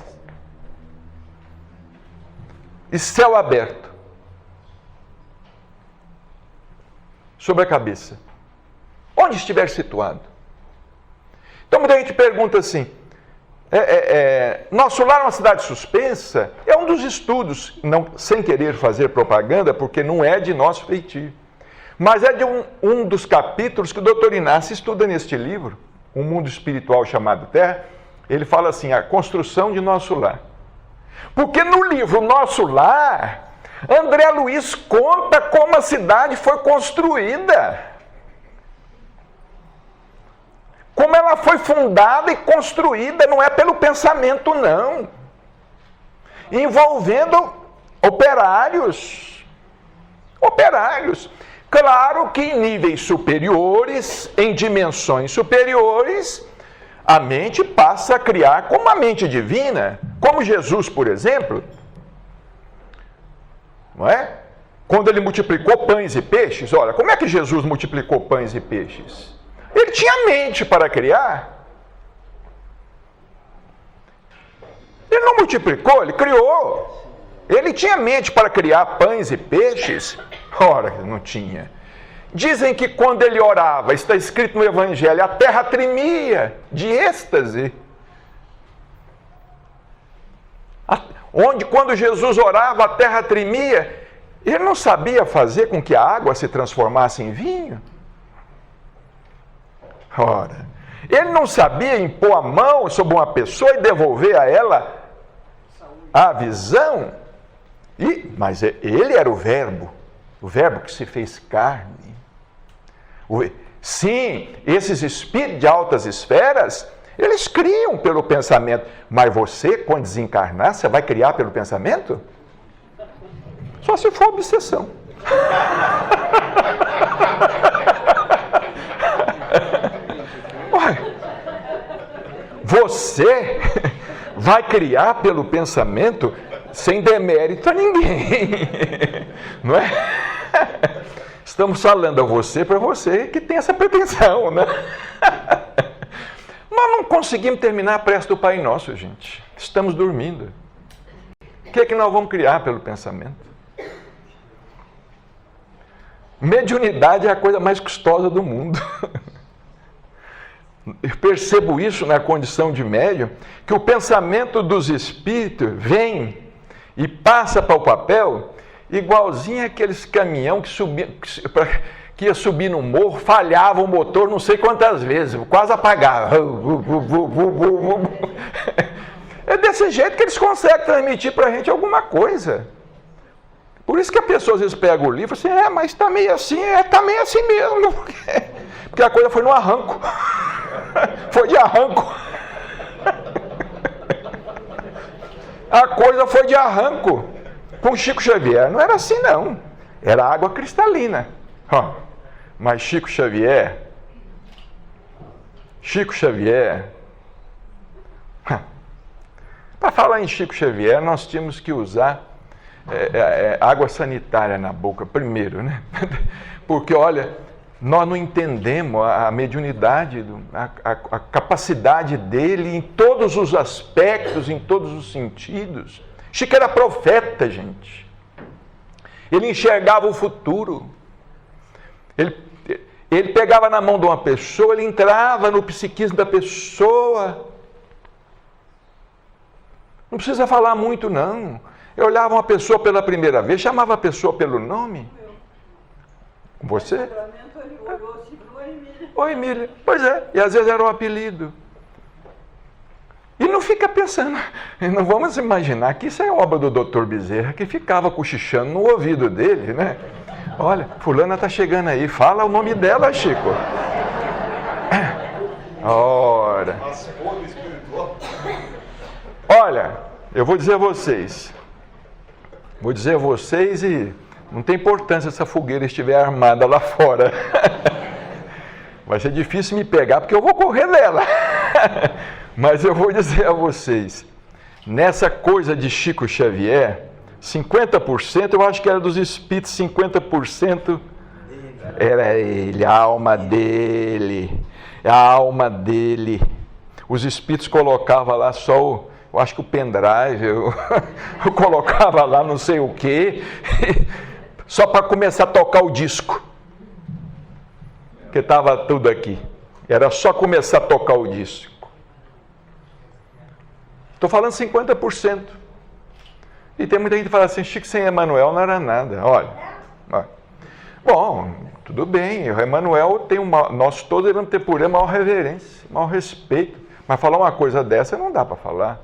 e céu aberto sobre a cabeça. Onde estiver situado. Então, muita gente pergunta assim, Nosso Lar é uma cidade suspensa? É um dos estudos, sem querer fazer propaganda, porque não é de nosso feitio. Mas é de um dos capítulos que o Dr. Inácio estuda neste livro, Um Mundo Espiritual Chamado Terra. Ele fala assim, a construção de Nosso Lar. Porque no livro Nosso Lar, André Luiz conta como a cidade foi construída. Como ela foi fundada e construída, não é pelo pensamento, não. Envolvendo operários. Claro que em níveis superiores, em dimensões superiores, a mente passa a criar como a mente divina, como Jesus, por exemplo. Não é? Quando ele multiplicou pães e peixes, olha, como é que Jesus multiplicou pães e peixes? Ele tinha mente para criar. Ele não multiplicou, ele criou. Ele tinha mente para criar pães e peixes? Ora, não tinha. Dizem que quando ele orava, está escrito no Evangelho, a terra tremia de êxtase. Quando Jesus orava, a terra tremia. Ele não sabia fazer com que a água se transformasse em vinho? Ora, ele não sabia impor a mão sobre uma pessoa e devolver a ela a visão? Mas ele era o verbo que se fez carne. Sim, esses espíritos de altas esferas, eles criam pelo pensamento. Mas você, quando desencarnar, você vai criar pelo pensamento? Só se for obsessão. Você vai criar pelo pensamento sem demérito a ninguém. Não é? Estamos falando a você para você que tem essa pretensão, né? Nós não conseguimos terminar a prece do Pai Nosso, gente. Estamos dormindo. O que é que nós vamos criar pelo pensamento? Mediunidade é a coisa mais custosa do mundo. Eu percebo isso na condição de médium, que o pensamento dos espíritos vem e passa para o papel igualzinho aqueles caminhão que ia subir no morro, falhava o motor não sei quantas vezes, quase apagava. É desse jeito que eles conseguem transmitir para a gente alguma coisa. Por isso que a pessoa às vezes pega o livro e fala assim, mas está meio assim, está meio assim mesmo. Porque a coisa foi no arranco. Foi de arranco. A coisa foi de arranco. Com Chico Xavier não era assim não. Era água cristalina. Mas Chico Xavier, para falar em Chico Xavier, nós tínhamos que usar água sanitária na boca primeiro, né? Porque, olha, nós não entendemos a mediunidade, a capacidade dele em todos os aspectos, em todos os sentidos. Chico era profeta, gente. Ele enxergava o futuro. Ele pegava na mão de uma pessoa, ele entrava no psiquismo da pessoa. Não precisa falar muito, não. Eu olhava uma pessoa pela primeira vez, chamava a pessoa pelo nome. Você? Oi, Emília. Pois é, e às vezes era um apelido. E não fica pensando, não vamos imaginar que isso é obra do Dr. Bezerra, que ficava cochichando no ouvido dele, né? Olha, fulana está chegando aí, fala o nome dela, Chico. Ora. Olha, eu vou dizer a vocês e não tem importância se a fogueira estiver armada lá fora. Vai ser difícil me pegar, porque eu vou correr dela. Mas eu vou dizer a vocês, nessa coisa de Chico Xavier, 50% eu acho que era dos espíritos, 50% era ele, a alma dele. Os espíritos colocavam lá só eu acho que o pendrive, eu colocava lá não sei o quê, só para começar a tocar o disco. Porque estava tudo aqui. Era só começar a tocar o disco. Estou falando 50%. E tem muita gente que fala assim, Chico sem Emmanuel não era nada. Olha. Bom, tudo bem, o Emmanuel tem nós todos devemos ter por ele maior reverência, maior respeito. Mas falar uma coisa dessa não dá para falar.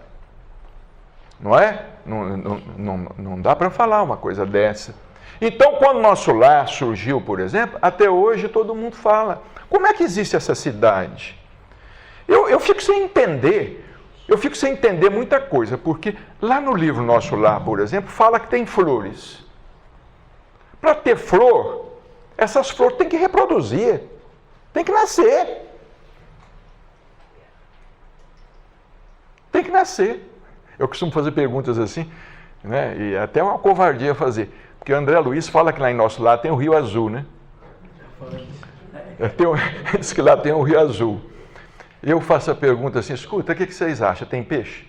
Não é? Não dá para falar uma coisa dessa. Então, quando o nosso lar surgiu, por exemplo, até hoje todo mundo fala. Como é que existe essa cidade? Eu fico sem entender. Eu fico sem entender muita coisa, porque lá no livro Nosso Lar, por exemplo, fala que tem flores. Para ter flor, essas flores têm que reproduzir, tem que nascer. Tem que nascer. Eu costumo fazer perguntas assim, né? E até uma covardia fazer, porque o André Luiz fala que lá em Nosso Lar tem o Rio Azul, né? Diz que lá tem o Rio Azul. Eu faço a pergunta assim, escuta, o que vocês acham? Tem peixe?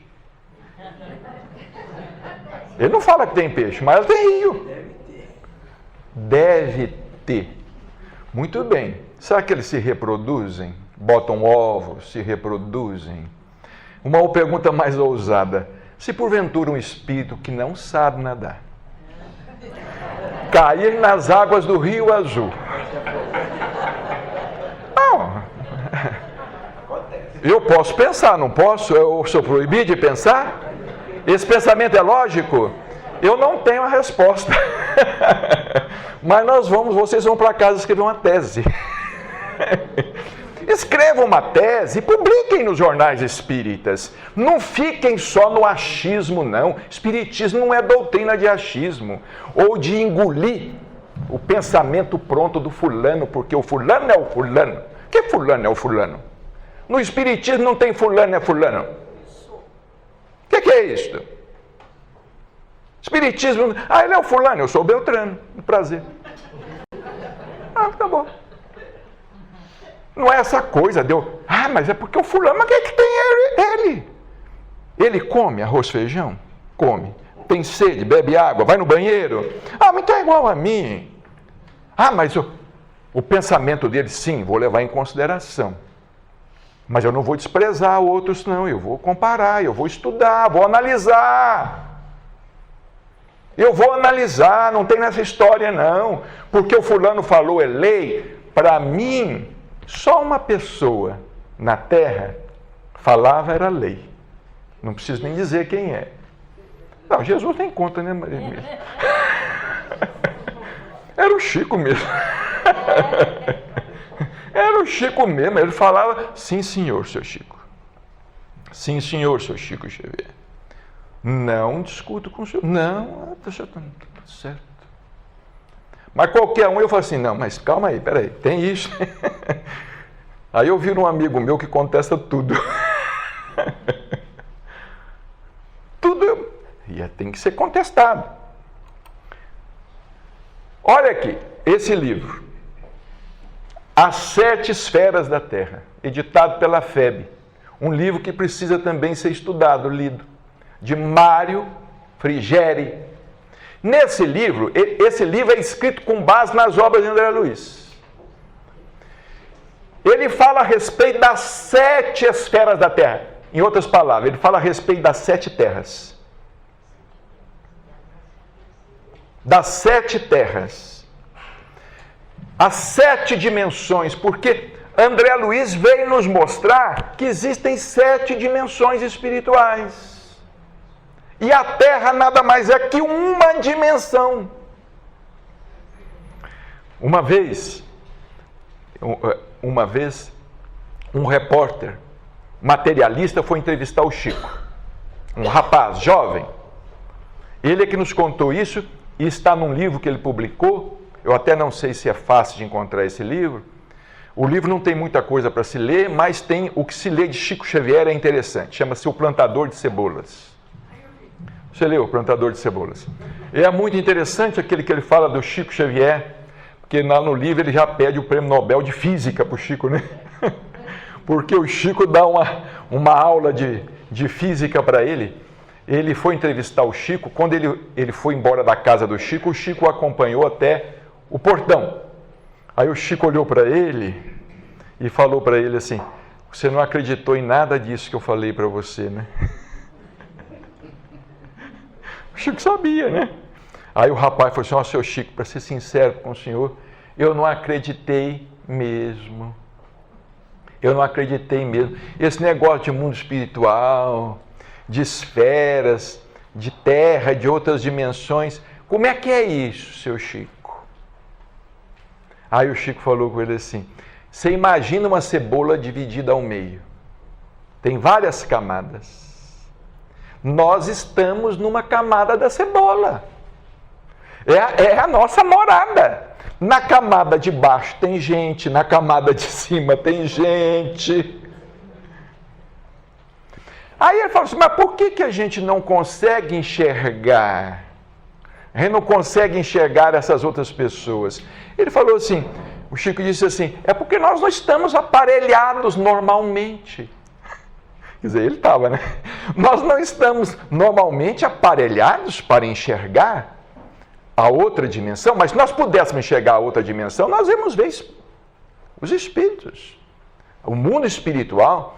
Ele não fala que tem peixe, mas tem rio. Deve ter. Muito bem. Será que eles se reproduzem? Botam ovos, se reproduzem? Uma pergunta mais ousada. Se porventura um espírito que não sabe nadar cair nas águas do Rio Azul. Não. Eu posso pensar, não posso? Eu sou proibido de pensar? Esse pensamento é lógico? Eu não tenho a resposta. Mas vocês vão para casa escrever uma tese. Escrevam uma tese e publiquem nos jornais espíritas. Não fiquem só no achismo, não. Espiritismo não é doutrina de achismo ou de engolir o pensamento pronto do fulano, porque o fulano é o fulano. Que fulano é o fulano? No espiritismo não tem fulano é fulano. O que é isto? Espiritismo, ele é o fulano, eu sou o Beltrano, um prazer. Tá bom. Não é essa coisa, mas é porque o fulano, mas o que tem ele? Ele come arroz, feijão? Come. Tem sede, bebe água, vai no banheiro? Mas então é igual a mim. Mas o pensamento dele, sim, vou levar em consideração. Mas eu não vou desprezar outros, não. Eu vou comparar, eu vou estudar, vou analisar. Eu vou analisar, não tem nessa história, não. Porque o fulano falou é lei. Para mim, só uma pessoa na Terra falava era lei. Não preciso nem dizer quem é. Não, Jesus nem conta, né? Era o Chico mesmo. Era o Chico mesmo. Ele falava, sim, senhor, seu Chico. Sim, senhor, seu Chico Xavier. Não discuto com o senhor. Não, está tudo certo. Mas qualquer um, eu falo assim, não, mas calma aí, peraí, tem isso. Aí eu viro um amigo meu que contesta tudo. Tudo tem que ser contestado. Olha aqui, esse livro, As 7 Esferas da Terra, editado pela FEB. Um livro que precisa também ser estudado, lido, de Mário Frigeri. Nesse livro, esse livro é escrito com base nas obras de André Luiz. Ele fala a respeito das 7 esferas da Terra. Em outras palavras, ele fala a respeito das 7 terras. Das 7 terras. As 7 dimensões, porque André Luiz veio nos mostrar que existem 7 dimensões espirituais. E a Terra nada mais é que uma dimensão. Uma vez, um repórter materialista foi entrevistar o Chico, um rapaz jovem. Ele é que nos contou isso e está num livro que ele publicou. Eu até não sei se é fácil de encontrar esse livro. O livro não tem muita coisa para se ler, mas tem o que se lê de Chico Xavier, é interessante. Chama-se O Plantador de Cebolas. Você leu O Plantador de Cebolas? É muito interessante aquele que ele fala do Chico Xavier, porque lá no livro ele já pede o Prêmio Nobel de Física para o Chico, né? Porque o Chico dá uma aula de física para ele. Ele foi entrevistar o Chico. Quando ele foi embora da casa do Chico, o Chico o acompanhou até o portão. Aí o Chico olhou para ele e falou para ele assim, você não acreditou em nada disso que eu falei para você, né? O Chico sabia, né? Aí o rapaz falou assim, ó, seu Chico, para ser sincero com o senhor, eu não acreditei mesmo. Eu não acreditei mesmo. Esse negócio de mundo espiritual, de esferas, de terra, de outras dimensões, como é que é isso, seu Chico? Aí o Chico falou com ele assim, você imagina uma cebola dividida ao meio. Tem várias camadas. Nós estamos numa camada da cebola. É a nossa morada. Na camada de baixo tem gente, na camada de cima tem gente. Aí ele falou assim, mas por que a gente não consegue enxergar? A gente não consegue enxergar essas outras pessoas. Ele falou assim, o Chico disse assim, é porque nós não estamos aparelhados normalmente. Quer dizer, ele estava, né? Nós não estamos normalmente aparelhados para enxergar a outra dimensão, mas se nós pudéssemos enxergar a outra dimensão, nós íamos ver os espíritos. O mundo espiritual,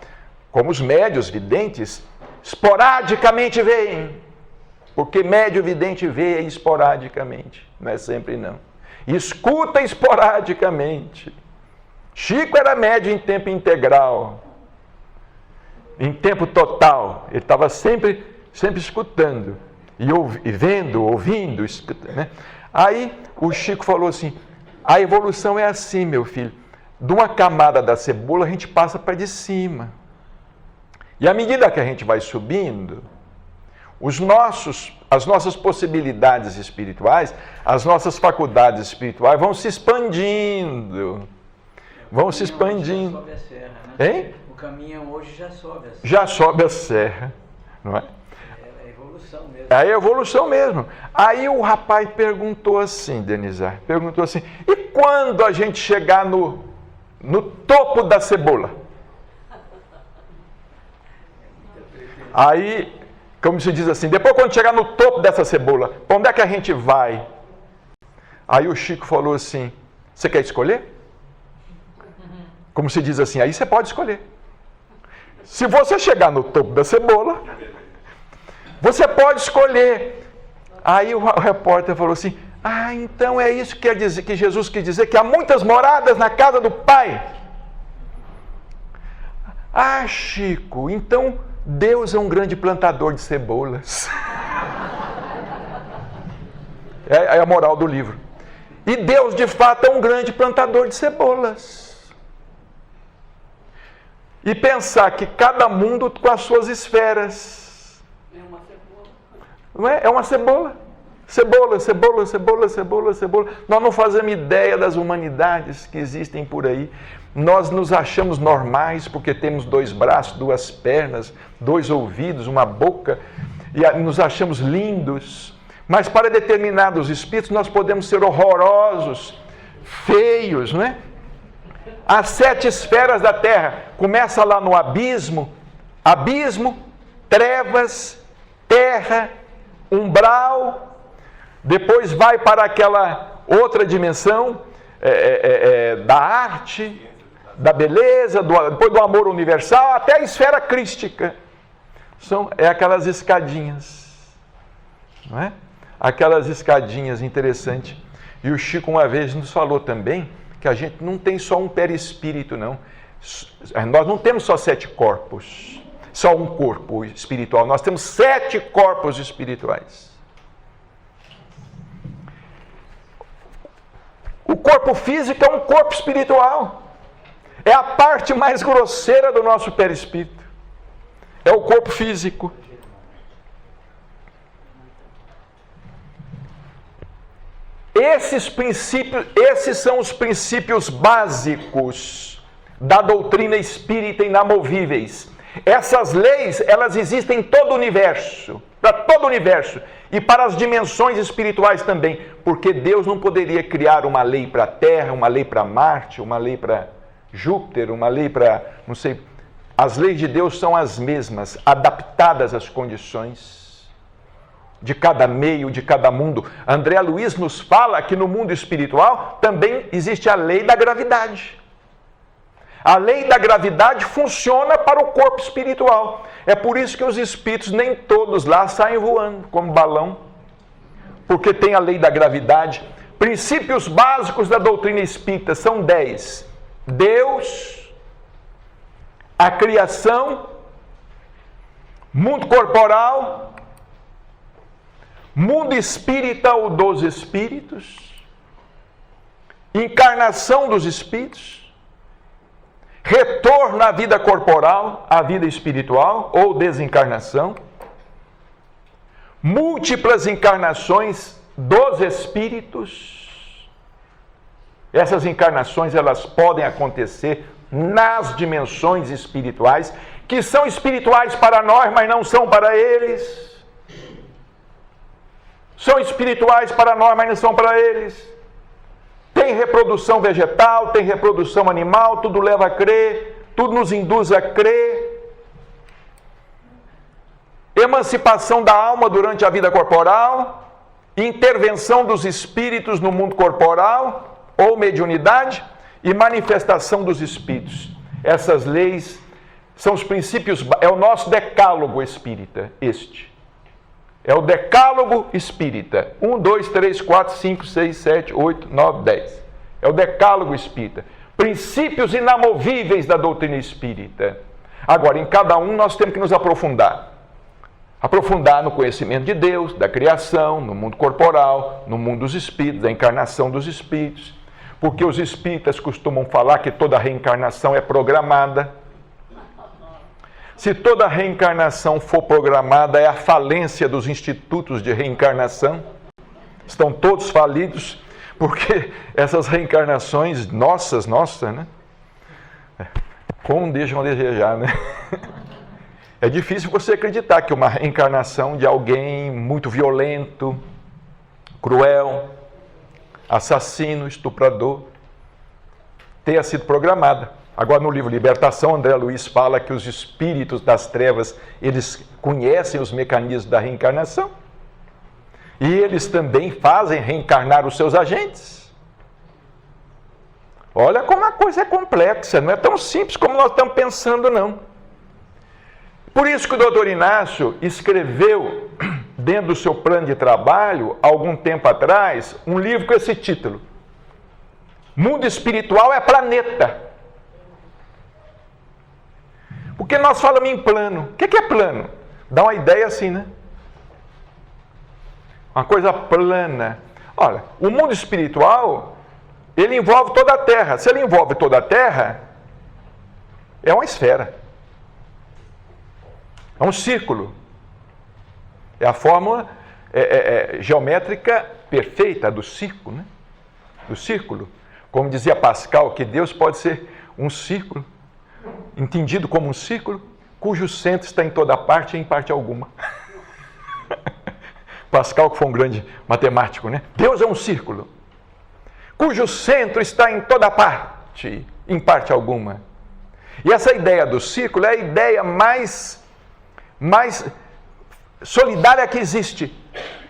como os médios videntes, esporadicamente veem. Porque médio vidente vê esporadicamente, não é sempre não. Escuta esporadicamente. Chico era médio em tempo integral. Em tempo total, ele estava sempre escutando, e vendo, ouvindo, escutando, né? Aí o Chico falou assim, a evolução é assim, meu filho, de uma camada da cebola, a gente passa para de cima. E à medida que a gente vai subindo, as nossas possibilidades espirituais, as nossas faculdades espirituais vão se expandindo. Vão se expandindo. Já sobe a serra, né? Hein? O caminhão hoje já sobe a serra. Já sobe a serra, não é? É a evolução mesmo. É a evolução mesmo. Aí o rapaz perguntou assim, Denizar, perguntou assim, e quando a gente chegar no topo da cebola? Aí, como se diz assim, depois quando chegar no topo dessa cebola, para onde é que a gente vai? Aí o Chico falou assim, você quer escolher? Como se diz assim, aí você pode escolher. Se você chegar no topo da cebola, você pode escolher. Aí o repórter falou assim, então é isso que quer dizer, que Jesus quis dizer, que há muitas moradas na casa do Pai. Chico, então Deus é um grande plantador de cebolas. É a moral do livro. E Deus, de fato, é um grande plantador de cebolas. E pensar que cada mundo com as suas esferas. É uma cebola. Não é? É uma cebola. Cebola, cebola, cebola, cebola, cebola. Nós não fazemos ideia das humanidades que existem por aí. Nós nos achamos normais porque temos 2 braços, 2 pernas, 2 ouvidos, uma boca, e nos achamos lindos. Mas para determinados espíritos nós podemos ser horrorosos, feios, não é? As 7 esferas da Terra, começa lá no abismo, trevas, terra, umbral, depois vai para aquela outra dimensão da arte, da beleza, depois do amor universal, até a esfera crística. É aquelas escadinhas, não é? Aquelas escadinhas interessantes. E o Chico uma vez nos falou também que a gente não tem só um perispírito, não. Nós não temos só 7 corpos, só um corpo espiritual. Nós temos 7 corpos espirituais. O corpo físico é um corpo espiritual. É a parte mais grosseira do nosso perispírito. É o corpo físico. Esses são os princípios básicos da doutrina espírita inamovíveis. Essas leis, elas existem em todo o universo, para todo o universo e para as dimensões espirituais também, porque Deus não poderia criar uma lei para a Terra, uma lei para Marte, uma lei para Júpiter, uma lei para, não sei. As leis de Deus são as mesmas, adaptadas às condições de cada meio, de cada mundo. André Luiz nos fala que no mundo espiritual também existe a lei da gravidade. A lei da gravidade funciona para o corpo espiritual. É por isso que os espíritos, nem todos lá saem voando como balão, porque tem a lei da gravidade. Princípios básicos da doutrina espírita são 10. Deus, a criação, mundo corporal, mundo espírita ou dos espíritos, encarnação dos espíritos, retorno à vida corporal, à vida espiritual ou desencarnação, múltiplas encarnações dos espíritos. Essas encarnações, elas podem acontecer nas dimensões espirituais, que são espirituais para nós, mas não são para eles. São espirituais para nós, mas não são para eles. Tem reprodução vegetal, tem reprodução animal, tudo leva a crer, tudo nos induz a crer. Emancipação da alma durante a vida corporal, intervenção dos espíritos no mundo corporal, ou mediunidade, e manifestação dos espíritos. Essas leis são os princípios, é o nosso decálogo espírita, este. É o decálogo espírita. 1, 2, 3, 4, 5, 6, 7, 8, 9, 10. É o decálogo espírita. Princípios inamovíveis da doutrina espírita. Agora, em cada um nós temos que nos aprofundar. Aprofundar no conhecimento de Deus, da criação, no mundo corporal, no mundo dos espíritos, da encarnação dos espíritos. porque os espíritas costumam falar que toda reencarnação é programada. Se toda reencarnação for programada, é a falência dos institutos de reencarnação. Estão todos falidos, porque essas reencarnações nossas, né? Como deixam a desejar, né? É difícil você acreditar que uma reencarnação de alguém muito violento, cruel, assassino, estuprador, tenha sido programada. Agora, no livro Libertação, André Luiz fala que os espíritos das trevas, eles conhecem os mecanismos da reencarnação e eles também fazem reencarnar os seus agentes. Olha como a coisa é complexa, não é tão simples como nós estamos pensando, não. Por isso que o doutor Inácio escreveu, dentro do seu plano de trabalho, algum tempo atrás, um livro com esse título: Mundo Espiritual é Planeta. Porque nós falamos em plano. O que é plano? Dá uma ideia assim, né? Uma coisa plana. Olha, o mundo espiritual, ele envolve toda a Terra. Se ele envolve toda a Terra, é uma esfera. É um círculo. É a fórmula geométrica perfeita do círculo, né? Do círculo. Como dizia Pascal, que Deus pode ser um círculo, entendido como um círculo, cujo centro está em toda parte e em parte alguma. Pascal, que foi um grande matemático, né? Deus é um círculo, cujo centro está em toda parte, em parte alguma. E essa ideia do círculo é a ideia mais solidária que existe.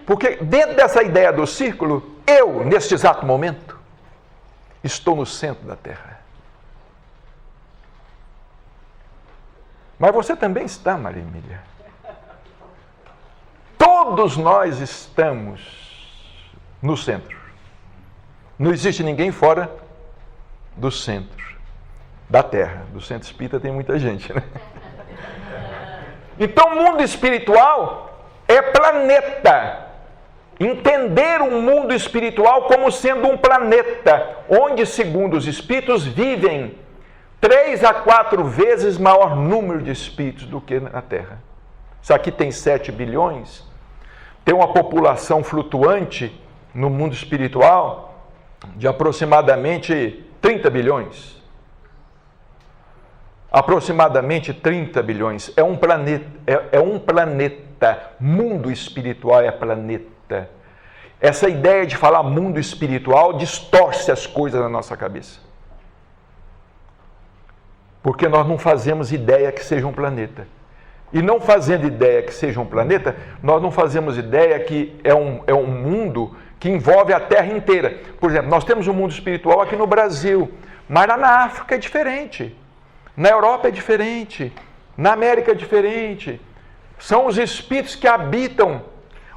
Porque dentro dessa ideia do círculo, eu, neste exato momento, estou no centro da Terra. Mas você também está, Maria Emília. Todos nós estamos no centro. Não existe ninguém fora do centro da Terra. Do centro espírita tem muita gente, né? Então, o mundo espiritual é planeta. Entender o mundo espiritual como sendo um planeta, onde, segundo os espíritos, vivem 3 a 4 vezes maior número de espíritos do que na Terra. Isso aqui tem 7 bilhões, tem uma população flutuante no mundo espiritual de aproximadamente 30 bilhões. Aproximadamente 30 bilhões. É um planeta. Mundo espiritual é planeta. Essa ideia de falar mundo espiritual distorce as coisas na nossa cabeça. Porque nós não fazemos ideia que seja um planeta. E não fazendo ideia que seja um planeta, nós não fazemos ideia que é um mundo que envolve a Terra inteira. Por exemplo, nós temos um mundo espiritual aqui no Brasil, mas lá na África é diferente. Na Europa é diferente, na América é diferente. São os espíritos que habitam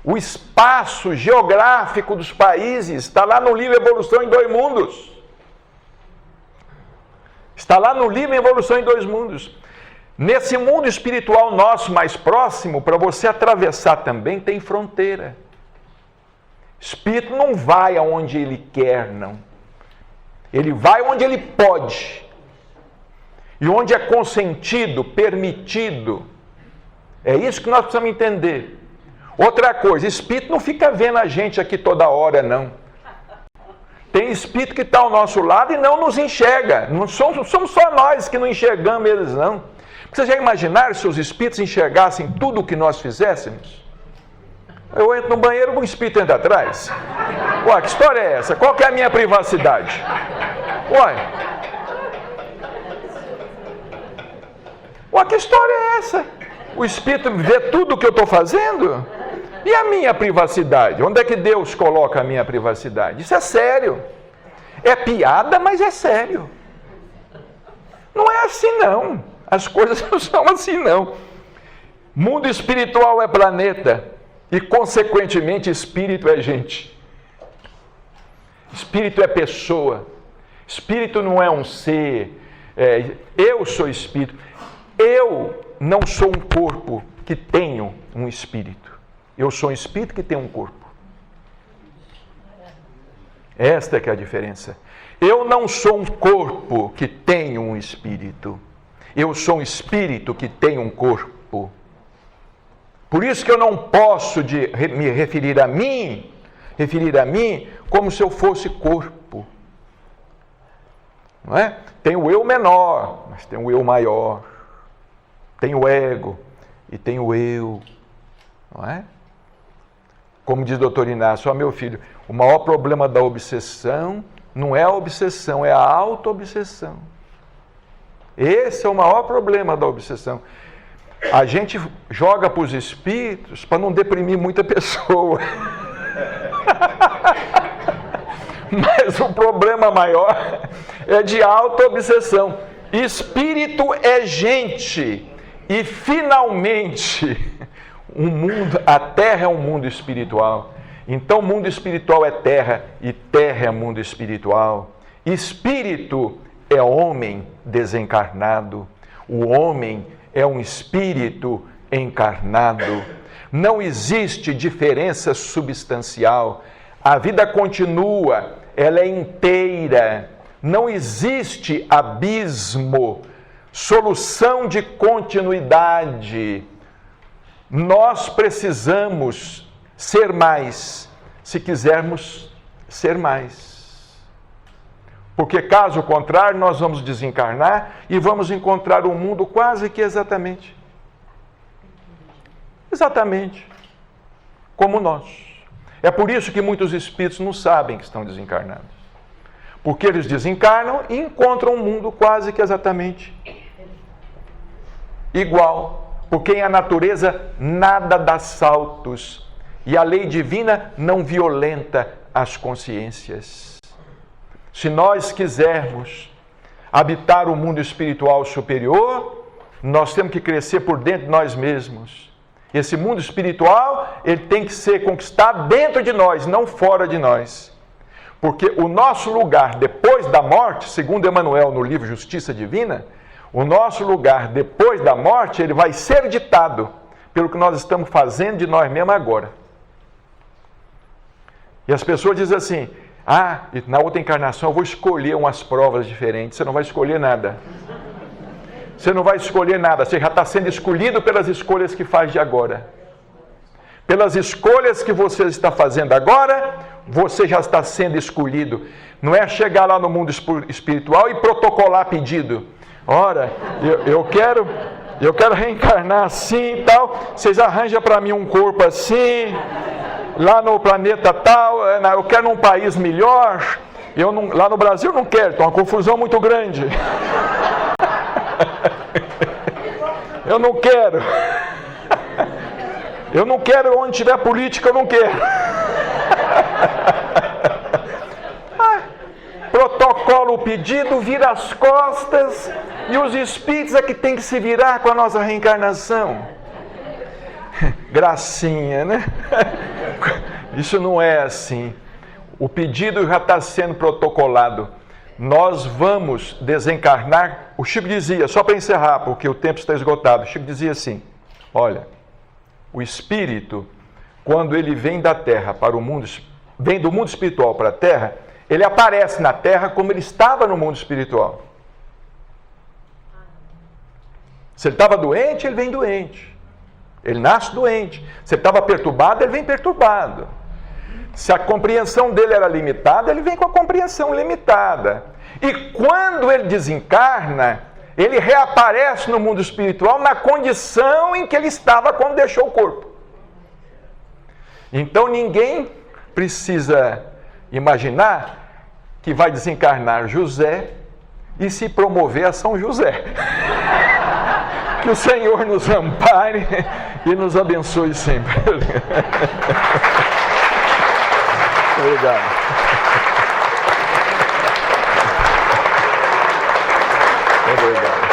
o espaço geográfico dos países. Está lá no livro Evolução em Dois Mundos. Está lá no livro Evolução em Dois Mundos. Nesse mundo espiritual nosso mais próximo, para você atravessar também, tem fronteira. Espírito não vai aonde ele quer, não. Ele vai onde ele pode. E onde é consentido, permitido. É isso que nós precisamos entender. Outra coisa, espírito não fica vendo a gente aqui toda hora, não. Tem espírito que está ao nosso lado e não nos enxerga. Não somos só nós que não enxergamos eles, não. Vocês já imaginaram se os espíritos enxergassem tudo o que nós fizéssemos? Eu entro no banheiro, um espírito entra atrás. Ué, que história é essa? Qual que é a minha privacidade? Ué, que história é essa? O espírito vê tudo o que eu estou fazendo? E a minha privacidade? Onde é que Deus coloca a minha privacidade? Isso é sério. É piada, mas é sério. Não é assim, não. As coisas não são assim, não. Mundo espiritual é planeta e, consequentemente, espírito é gente. Espírito é pessoa. Espírito não é um ser. Eu sou espírito. Eu não sou um corpo que tenho um espírito. Eu sou um espírito que tem um corpo. Esta é que é a diferença. Eu não sou um corpo que tem um espírito. Eu sou um espírito que tem um corpo. Por isso que eu não posso me referir a mim como se eu fosse corpo. Não é? Tem o eu menor, mas tem o eu maior. Tem o ego e tem o eu. Não é? Como diz o doutor Inácio, meu filho, o maior problema da obsessão não é a obsessão, é a auto-obsessão. Esse é o maior problema da obsessão. A gente joga para os espíritos para não deprimir muita pessoa. Mas o problema maior é de auto-obsessão. Espírito é gente. E finalmente, a Terra é um mundo espiritual. Então, o mundo espiritual é terra e terra é mundo espiritual. Espírito é homem desencarnado. O homem é um espírito encarnado. Não existe diferença substancial. A vida continua, ela é inteira. Não existe abismo, solução de continuidade. Nós precisamos ser mais, se quisermos ser mais. Porque caso contrário, nós vamos desencarnar e vamos encontrar um mundo quase que exatamente como nós. É por isso que muitos espíritos não sabem que estão desencarnados. Porque eles desencarnam e encontram um mundo quase que exatamente igual. Porque em a natureza nada dá saltos. E a lei divina não violenta as consciências. Se nós quisermos habitar o mundo espiritual superior, nós temos que crescer por dentro de nós mesmos. Esse mundo espiritual, ele tem que ser conquistado dentro de nós, não fora de nós. Porque o nosso lugar depois da morte, segundo Emmanuel no livro Justiça Divina, o nosso lugar depois da morte, ele vai ser ditado pelo que nós estamos fazendo de nós mesmos agora. E as pessoas dizem assim, na outra encarnação eu vou escolher umas provas diferentes. Você não vai escolher nada. Você não vai escolher nada. Você já está sendo escolhido pelas escolhas que faz de agora. Pelas escolhas que você está fazendo agora, você já está sendo escolhido. Não é chegar lá no mundo espiritual e protocolar pedido. Ora, eu quero reencarnar assim e tal. Vocês arranjam para mim um corpo assim, lá no planeta tal. Eu quero num país melhor. Lá no Brasil eu não quero, tem uma confusão muito grande. Eu não quero. Eu não quero onde tiver política, eu não quero. Protocolo o pedido, vira as costas, e os espíritos é que tem que se virar com a nossa reencarnação. Gracinha, né? Isso não é assim. O pedido já está sendo protocolado. Nós vamos desencarnar. O Chico dizia, só para encerrar, porque o tempo está esgotado, o Chico dizia assim, olha, o espírito, quando ele vem da Terra para o mundo, vem do mundo espiritual para a Terra, ele aparece na Terra como ele estava no mundo espiritual. Se ele estava doente, ele vem doente. Ele nasce doente. Se ele estava perturbado, ele vem perturbado. Se a compreensão dele era limitada, ele vem com a compreensão limitada. E quando ele desencarna, ele reaparece no mundo espiritual na condição em que ele estava quando deixou o corpo. Então ninguém precisa imaginar que vai desencarnar José e se promover a São José. Que o Senhor nos ampare e nos abençoe sempre. Obrigado. Obrigado.